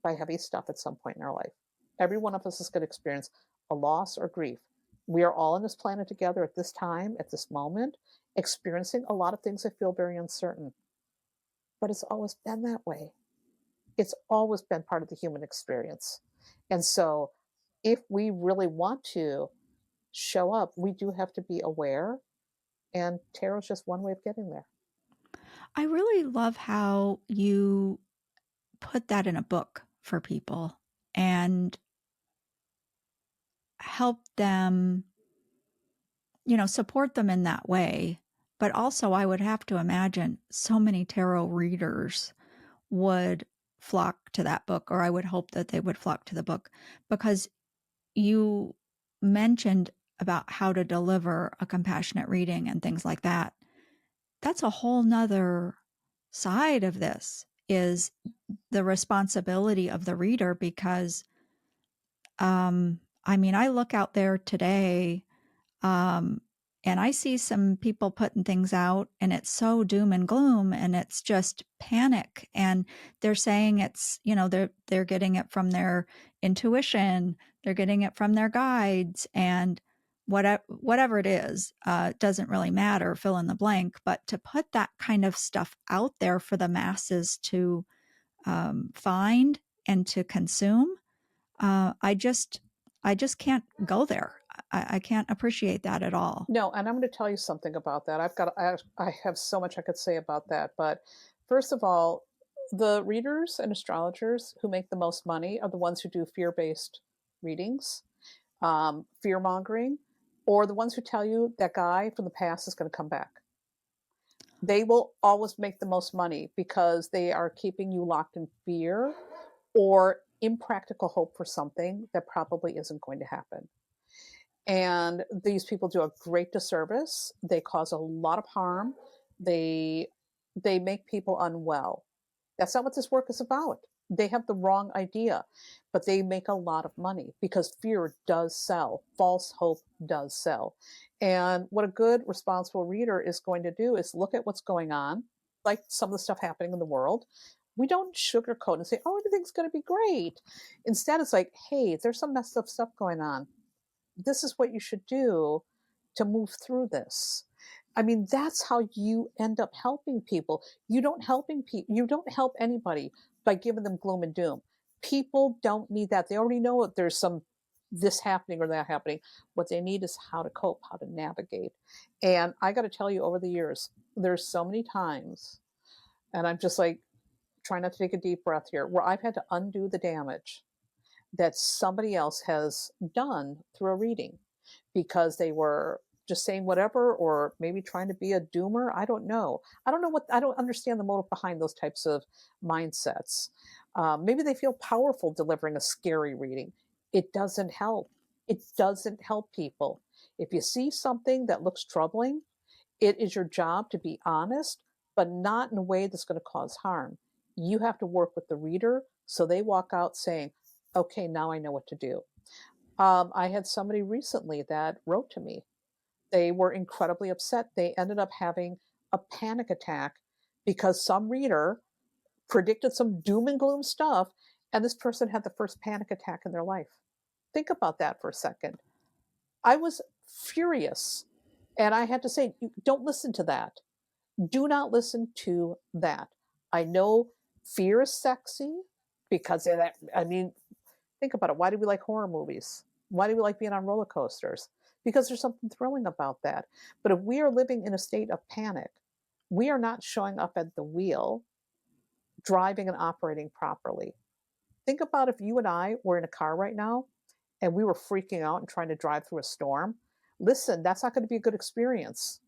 S2: by heavy stuff at some point in our life. Every one of us is going to experience a loss or grief. We are all on this planet together at this time, at this moment, experiencing a lot of things that feel very uncertain. But it's always been that way. It's always been part of the human experience. And so, if we really want to show up, we do have to be aware, and tarot is just one way of getting there.
S1: I really love how you put that in a book for people and help them, support them in that way. But also, I would have to imagine so many tarot readers would flock to that book, or I would hope that they would flock to the book because you mentioned about how to deliver a compassionate reading and things like that. That's a whole nother side of this is the responsibility of the reader because I mean, I look out there today, um, and I see some people putting things out, and it's so doom and gloom, and it's just panic. And they're saying they're getting it from their intuition, they're getting it from their guides, and whatever it is, doesn't really matter. Fill in the blank. But to put that kind of stuff out there for the masses to find and to consume, I just can't go there. I can't appreciate that at all.
S2: No, and I'm going to tell you something about that. I have so much I could say about that. But first of all, the readers and astrologers who make the most money are the ones who do fear based readings, fear mongering, or the ones who tell you that guy from the past is going to come back. They will always make the most money because they are keeping you locked in fear or impractical hope for something that probably isn't going to happen. And these people do a great disservice. They cause a lot of harm. They they make people unwell. That's not what this work is about. They have the wrong idea, but they make a lot of money because fear does sell. False hope does sell. And what a good responsible reader is going to do is look at what's going on, like some of the stuff happening in the world. We don't sugarcoat and say, "Oh, everything's going to be great." Instead, it's like, "Hey, there's some messed up stuff going on. This is what you should do to move through this." I mean, that's how you end up helping people. You don't help anybody by giving them gloom and doom. People don't need that. They already know that there's some this happening or that happening. What they need is how to cope, how to navigate. And I got to tell you, over the years, there's so many times, and I'm just like trying not to take a deep breath here, where I've had to undo the damage that somebody else has done through a reading because they were just saying whatever or maybe trying to be a doomer. I don't know. I don't understand the motive behind those types of mindsets. Maybe they feel powerful delivering a scary reading. It doesn't help. It doesn't help people. If you see something that looks troubling, it is your job to be honest, but not in a way that's going to cause harm. You have to work with the reader so they walk out saying, okay, now I know what to do. I had somebody recently that wrote to me. They were incredibly upset. They ended up having a panic attack because some reader predicted some doom and gloom stuff, and this person had the first panic attack in their life. Think about that for a second. I was furious, and I had to say, don't listen to that. Do not listen to that. I know fear is sexy because of that. I mean, think about it. Why do we like horror movies? Why do we like being on roller coasters? Because there's something thrilling about that. But if we are living in a state of panic, we are not showing up at the wheel, driving and operating properly. Think about if you and I were in a car right now and we were freaking out and trying to drive through a storm. Listen, that's not going to be a good experience.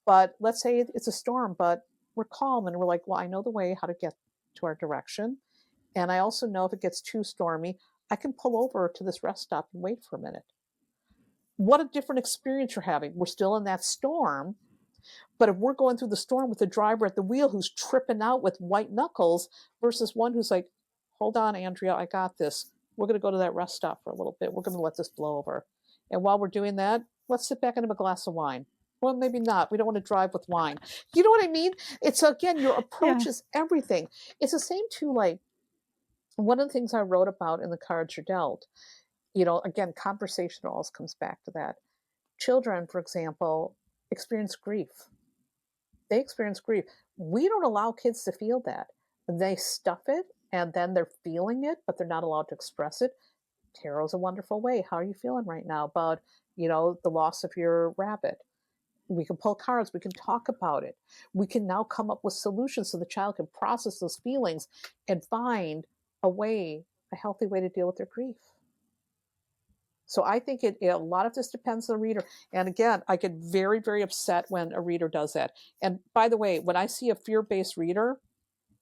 S2: But let's say it's a storm, but we're calm and we're like, well, I know the way how to get to our direction. And I also know if it gets too stormy, I can pull over to this rest stop and wait for a minute. What a different experience you're having. We're still in that storm, but if we're going through the storm with the driver at the wheel who's tripping out with white knuckles versus one who's like, hold on, Andrea, I got this. We're going to go to that rest stop for a little bit. We're going to let this blow over. And while we're doing that, let's sit back and have a glass of wine. Well, maybe not. We don't want to drive with wine. You know what I mean? It's again, your
S1: Yeah.
S2: approach is everything. It's the same too, like one of the things I wrote about in The Cards You're Dealt, again, conversation always comes back to that. Children, for example, experience grief. They experience grief. We don't allow kids to feel that. They stuff it and then they're feeling it, but they're not allowed to express it. Tarot's a wonderful way. How are you feeling right now about, the loss of your rabbit? We can pull cards. We can talk about it. We can now come up with solutions so the child can process those feelings and find a healthy way to deal with their grief. So I think a lot of this depends on the reader. And again, I get very, very upset when a reader does that. And by the way, when I see a fear-based reader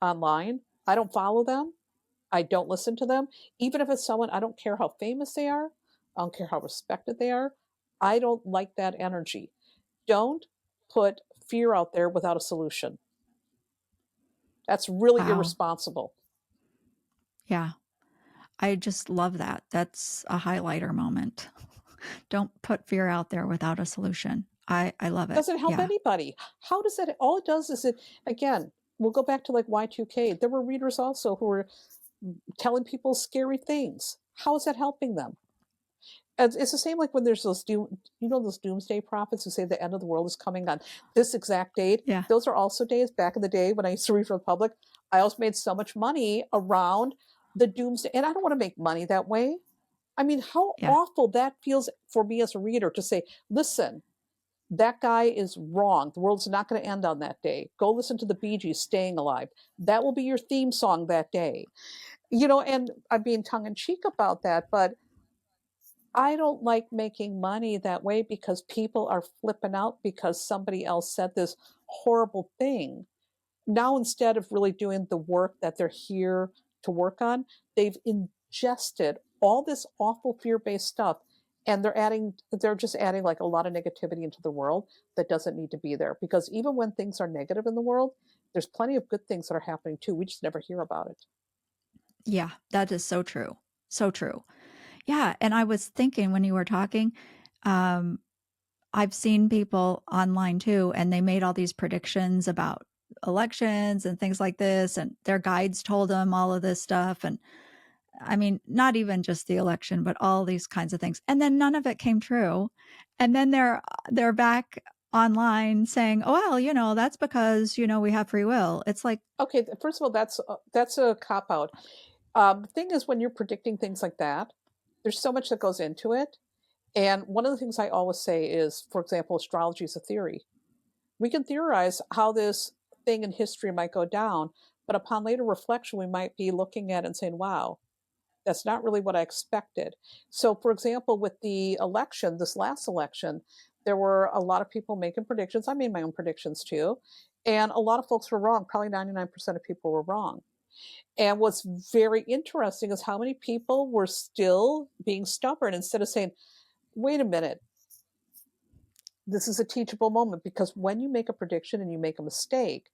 S2: online, I don't follow them. I don't listen to them. Even if it's someone, I don't care how famous they are. I don't care how respected they are. I don't like that energy. Don't put fear out there without a solution. That's really
S1: Wow.
S2: irresponsible.
S1: Yeah. I just love that. That's a highlighter moment. Don't put fear out there without a solution. I love it.
S2: Doesn't help
S1: Yeah.
S2: anybody. How does that? All it does is again, we'll go back to like Y2K. There were readers also who were telling people scary things. How is that helping them? It's the same like when there's those doomsday prophets who say the end of the world is coming on this exact date.
S1: Yeah.
S2: Those are also days back in the day when I used to read for the public. I also made so much money around the doomsday, and I don't want to make money that way. I mean, how
S1: Yeah.
S2: awful that feels for me as a reader to say, listen, that guy is wrong. The world's not going to end on that day. Go listen to the Bee Gees, Staying Alive. That will be your theme song that day. And I'm being tongue in cheek about that, but I don't like making money that way because people are flipping out because somebody else said this horrible thing. Now, instead of really doing the work that they're here to work on, they've ingested all this awful fear-based stuff and they're just adding like a lot of negativity into the world that doesn't need to be there. Because even when things are negative in the world, there's plenty of good things that are happening too. We just never hear about it.
S1: Yeah. That is so true. So true. Yeah. And I was thinking when you were talking, um, I've seen people online too, and they made all these predictions about elections and things like this, and their guides told them all of this stuff. And I mean, not even just the election, but all these kinds of things. And then none of it came true. And then they're back online saying, "Oh, well, that's because, we have free will." It's like,
S2: Okay, first of all, that's a cop out. The thing is, when you're predicting things like that, there's so much that goes into it. And one of the things I always say is, for example, astrology is a theory. We can theorize how this thing in history might go down, but upon later reflection, we might be looking at it and saying, wow, that's not really what I expected. So, for example, with the election, this last election, there were a lot of people making predictions. I made my own predictions too. And a lot of folks were wrong. Probably 99% of people were wrong. And what's very interesting is how many people were still being stubborn instead of saying, wait a minute, this is a teachable moment, because when you make a prediction and you make a mistake,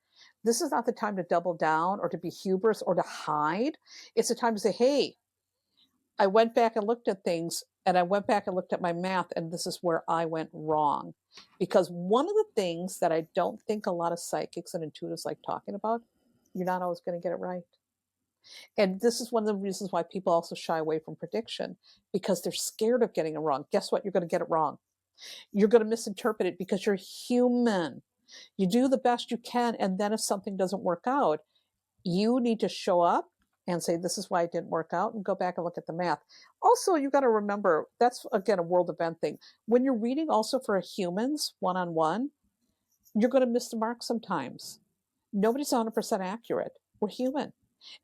S2: this is not the time to double down or to be hubris or to hide. It's a time to say, hey, I went back and looked at things and I went back and looked at my math, and this is where I went wrong. Because one of the things that I don't think a lot of psychics and intuitives like talking about, you're not always going to get it right. And this is one of the reasons why people also shy away from prediction, because they're scared of getting it wrong. Guess what? You're going to get it wrong. You're going to misinterpret it because you're human. You do the best you can. And then if something doesn't work out, you need to show up and say, this is why it didn't work out, and go back and look at the math. Also, you got to remember, that's again a world event thing. When you're reading also for humans one-on-one, you're going to miss the mark sometimes. Nobody's 100% accurate. We're human.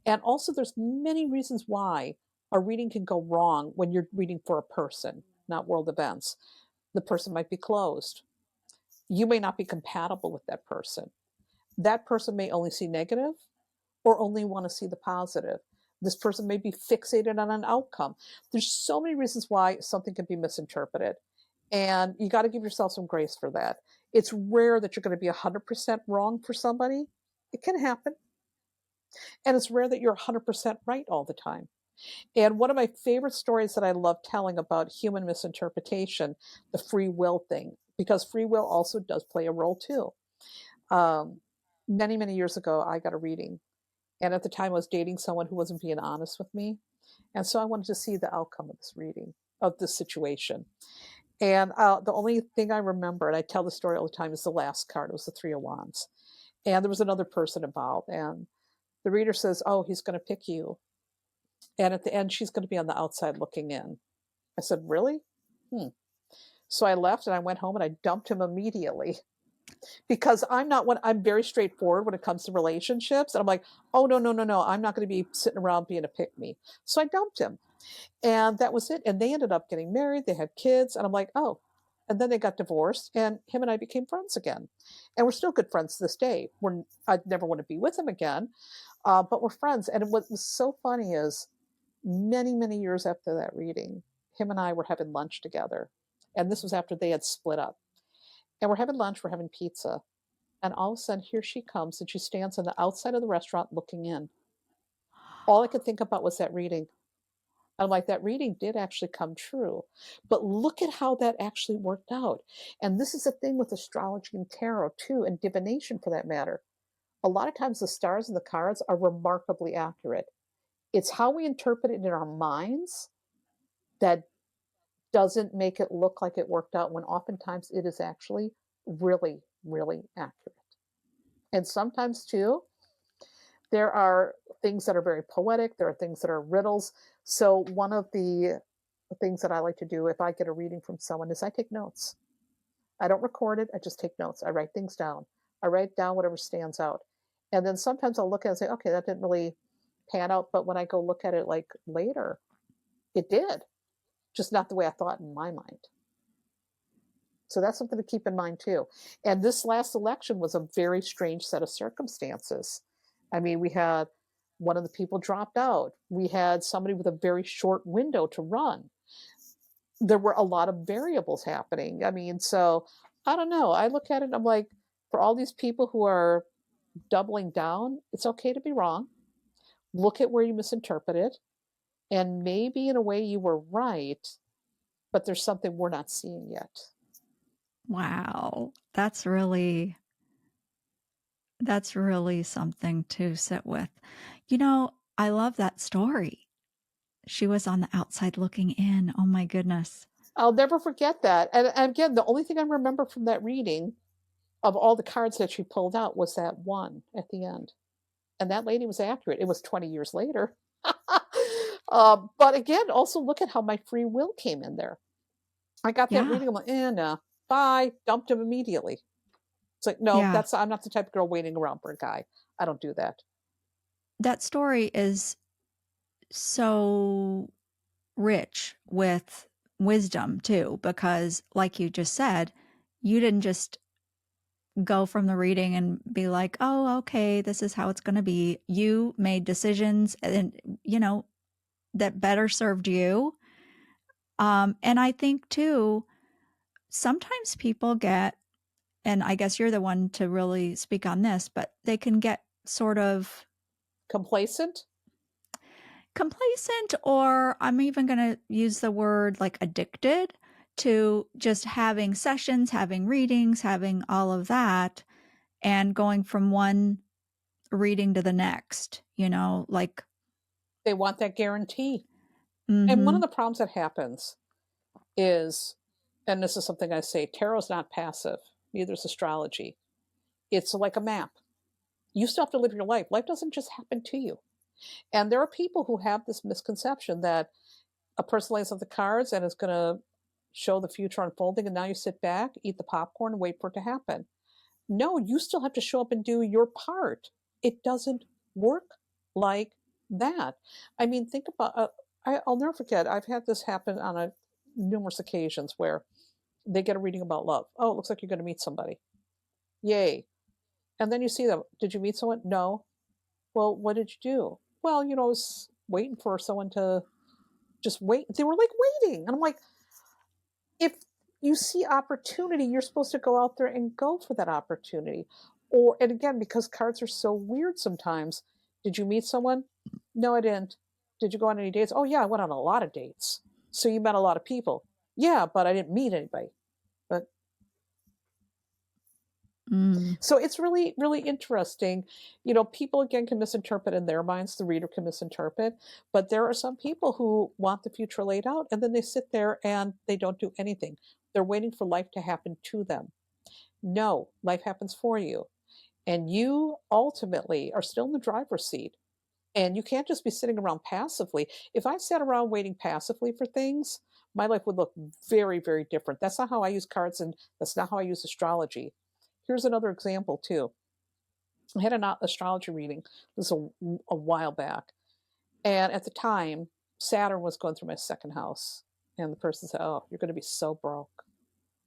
S2: And also, there's many reasons why a reading can go wrong when you're reading for a person, not world events. The person might be closed. You may not be compatible with that person. That person may only see negative, or only want to see the positive. This person may be fixated on an outcome. There's so many reasons why something can be misinterpreted. And you got to give yourself some grace for that. It's rare that you're going to be 100% wrong for somebody. It can happen. And it's rare that you're 100% right all the time. And one of my favorite stories that I love telling about human misinterpretation, the free will thing, because free will also does play a role too. Um, many, many years ago, I got a reading. And at the time, I was dating someone who wasn't being honest with me. And so I wanted to see the outcome of this reading, of this situation. And the only thing I remember, and I tell the story all the time, is the last card. It was the Three of Wands. And there was another person involved. And the reader says, "Oh, he's going to pick you." And at the end, she's going to be on the outside looking in. I said, "Really?" Hmm. So I left and I went home and I dumped him immediately because I'm very straightforward when it comes to relationships. And I'm like, "Oh, no, no, no, no. I'm not going to be sitting around being a pick me." So I dumped him. And that was it. And they ended up getting married. They had kids. And I'm like, "Oh." And then they got divorced and him and I became friends again. And we're still good friends to this day. I'd never want to be with him again, but we're friends. And what was so funny is many, many years after that reading, him and I were having lunch together. And this was after they had split up. And we're having lunch, we're having pizza. And all of a sudden, here she comes and she stands on the outside of the restaurant looking in. All I could think about was that reading. I'm like, that reading did actually come true. But look at how that actually worked out. And this is the thing with astrology and tarot, too, and divination for that matter. A lot of times the stars and the cards are remarkably accurate. It's how we interpret it in our minds that doesn't make it look like it worked out when oftentimes it is actually really, really accurate. And sometimes, too, there are things that are very poetic, there are things that are riddles. So, one of the things that I like to do if I get a reading from someone is I take notes. I don't record it, I just take notes. I write things down. I write down whatever stands out. And then sometimes I'll look at it and say, okay, that didn't really pan out. But when I go look at it like later, it did, just not the way I thought in my mind. So that's something to keep in mind too. And this last election was a very strange set of circumstances. I mean, we had one of the people dropped out. We had somebody with a very short window to run. There were a lot of variables happening. I mean, so I don't know. I look at it, I'm like, for all these people who are doubling down, it's okay to be wrong. Look at where you misinterpreted. And maybe in a way you were right, but there's something we're not seeing yet.
S1: Wow. That's really something to sit with. I love that story. She was on the outside looking in. Oh my goodness.
S2: I'll never forget that. And again, the only thing I remember from that reading of all the cards that she pulled out was that one at the end. And that lady was accurate. It was 20 years later. But again, also look at how my free will came in there. I got that
S1: Yeah.
S2: reading. I'm like, no, bye. Dumped him immediately. It's like, no,
S1: Yeah.
S2: I'm not the type of girl waiting around for a guy. I don't do that.
S1: That story is so rich with wisdom too, because like you just said, you didn't just go from the reading and be like, oh, okay, this is how it's going to be. You made decisions and, that better served you. And I think too, sometimes people get, and I guess you're the one to really speak on this, but they can get sort of
S2: Complacent?
S1: complacent, or I'm even going to use the word like addicted to just having sessions, having readings, having all of that, and going from one reading to the next, like,
S2: They want that guarantee. And one of
S1: mm-hmm.
S2: the problems that happens is, and this is something I say, tarot's not passive, neither is astrology. It's like a map. You still have to live your life. Life doesn't just happen to you. And there are people who have this misconception that a person lays out the cards and is going to show the future unfolding, and now you sit back, eat the popcorn, and wait for it to happen. No, you still have to show up and do your part. It doesn't work like that. I mean, think about. I'll never forget. I've had this happen on numerous occasions where they get a reading about love. Oh, it looks like you're going to meet somebody. Yay! And then you see them. Did you meet someone? No. Well, what did you do? Well, I was waiting for someone to just wait. They were like waiting. And I'm like, if you see opportunity, you're supposed to go out there and go for that opportunity. Or, and again, because cards are so weird sometimes, did you meet someone? No, I didn't. Did you go on any dates? Oh, yeah, I went on a lot of dates. So you met a lot of people. Yeah, but I didn't meet anybody. But
S1: Mm,
S2: so it's really, really interesting. People again can misinterpret in their minds, the reader can misinterpret, but there are some people who want the future laid out and then they sit there and they don't do anything. They're waiting for life to happen to them. No, life happens for you. And you ultimately are still in the driver's seat. And you can't just be sitting around passively. If I sat around waiting passively for things, my life would look very, very different. That's not how I use cards, and that's not how I use astrology. Here's another example, too. I had an astrology reading. This was a while back. And at the time, Saturn was going through my second house. And the person said, "Oh, you're going to be so broke.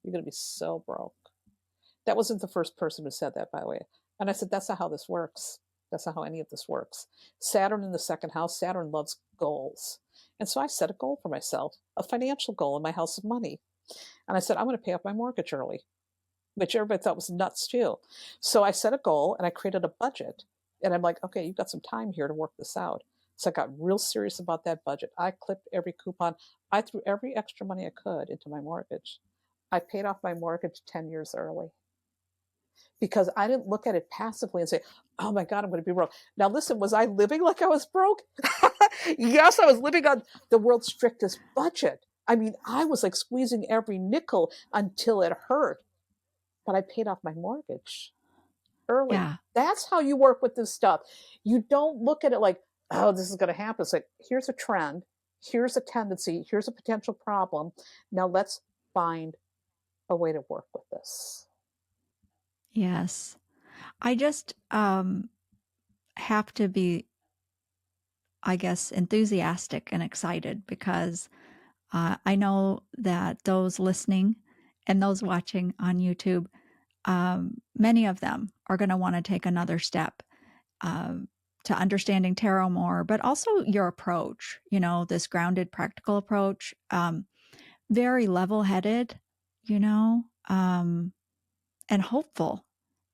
S2: You're going to be so broke." That wasn't the first person who said that, by the way. And I said, "That's not how this works. That's not how any of this works." Saturn in the second house, Saturn loves goals. And so I set a goal for myself, a financial goal in my house of money. And I said, "I'm going to pay off my mortgage early," which everybody thought was nuts too. So I set a goal and I created a budget. And I'm like, okay, you've got some time here to work this out. So I got real serious about that budget. I clipped every coupon. I threw every extra money I could into my mortgage. I paid off my mortgage 10 years early because I didn't look at it passively and say, "Oh my God, I'm going to be broke." Now, listen, was I living like I was broke? Yes, I was living on the world's strictest budget. I mean, I was like squeezing every nickel until it hurt, but I paid off my mortgage early.
S1: yeah.
S2: That's how you work with this stuff. You don't look at it like, "Oh, this is going to happen." It's like, here's a trend, here's a tendency, here's a potential problem. Now let's find a way to work with this.
S1: Yes. I just have to be, I guess, enthusiastic and excited because I know that those listening and those watching on YouTube, many of them are going to want to take another step um, to understanding tarot more, but also your approach, this grounded, practical approach, very level headed, you know, um, and hopeful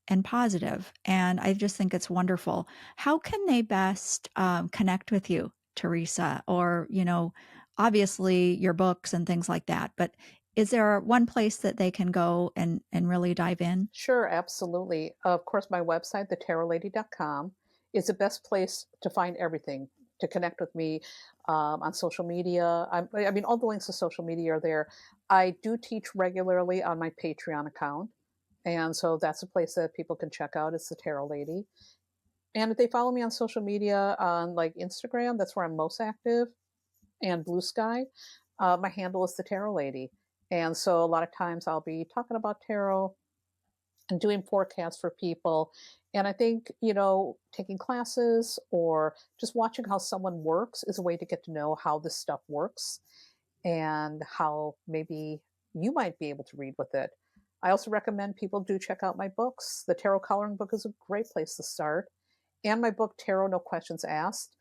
S1: and positive. And I just think it's wonderful. How can they best connect with you, Theresa? Or, obviously your books and things like that. But is there one place that they can go and really dive in?
S2: Sure, absolutely. Of course, my website, thetarotlady.com, is the best place to find everything, to connect with me on social media. I mean, all the links to social media are there. I do teach regularly on my Patreon account. And so that's a place that people can check out. It's the Tarot Lady. And if they follow me on social media on like Instagram, that's where I'm most active, and Blue Sky, my handle is the Tarot Lady. And so a lot of times I'll be talking about tarot and doing forecasts for people. And I think, taking classes or just watching how someone works is a way to get to know how this stuff works and how maybe you might be able to read with it. I also recommend people do check out my books. The Tarot Coloring book is a great place to start. And my book, Tarot No Questions Asked,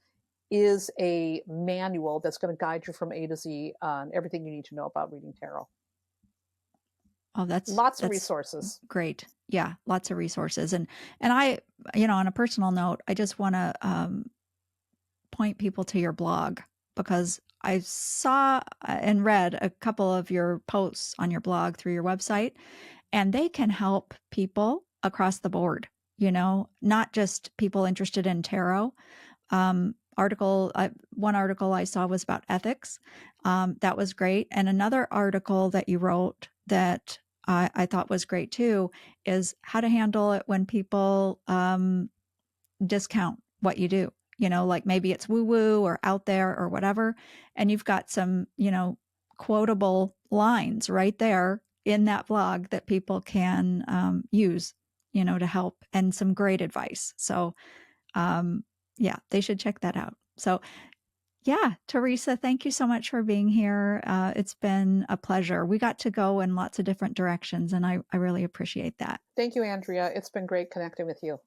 S2: is a manual that's going to guide you from A to Z on everything you need to know about reading tarot.
S1: Oh,
S2: Lots of
S1: that's
S2: resources.
S1: great. Yeah, lots of resources. And I, on a personal note, I just want to point people to your blog because I saw and read a couple of your posts on your blog through your website, and they can help people across the board, not just people interested in tarot. One article I saw was about ethics. That was great. And another article that you wrote that I thought was great too is how to handle it when people discount what you do. Like maybe it's woo woo or out there or whatever. And you've got some, quotable lines right there in that blog that people can use, to help, and some great advice. So, yeah, they should check that out. So, yeah, Theresa, thank you so much for being here. It's been a pleasure. We got to go in lots of different directions, and I really appreciate that.
S2: Thank you, Andrea. It's been great connecting with you.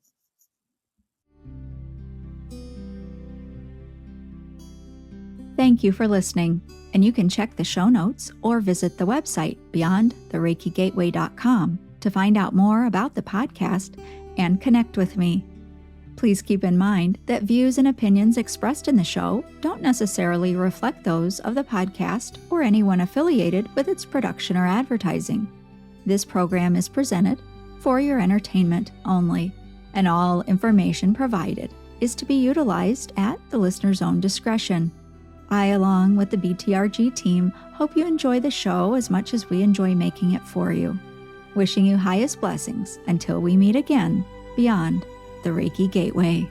S1: Thank you for listening, and you can check the show notes or visit the website beyondthereikigateway.com to find out more about the podcast and connect with me. Please keep in mind that views and opinions expressed in the show don't necessarily reflect those of the podcast or anyone affiliated with its production or advertising. This program is presented for your entertainment only, and all information provided is to be utilized at the listener's own discretion. I, along with the BTRG team, hope you enjoy the show as much as we enjoy making it for you. Wishing you highest blessings until we meet again beyond the Reiki Gateway.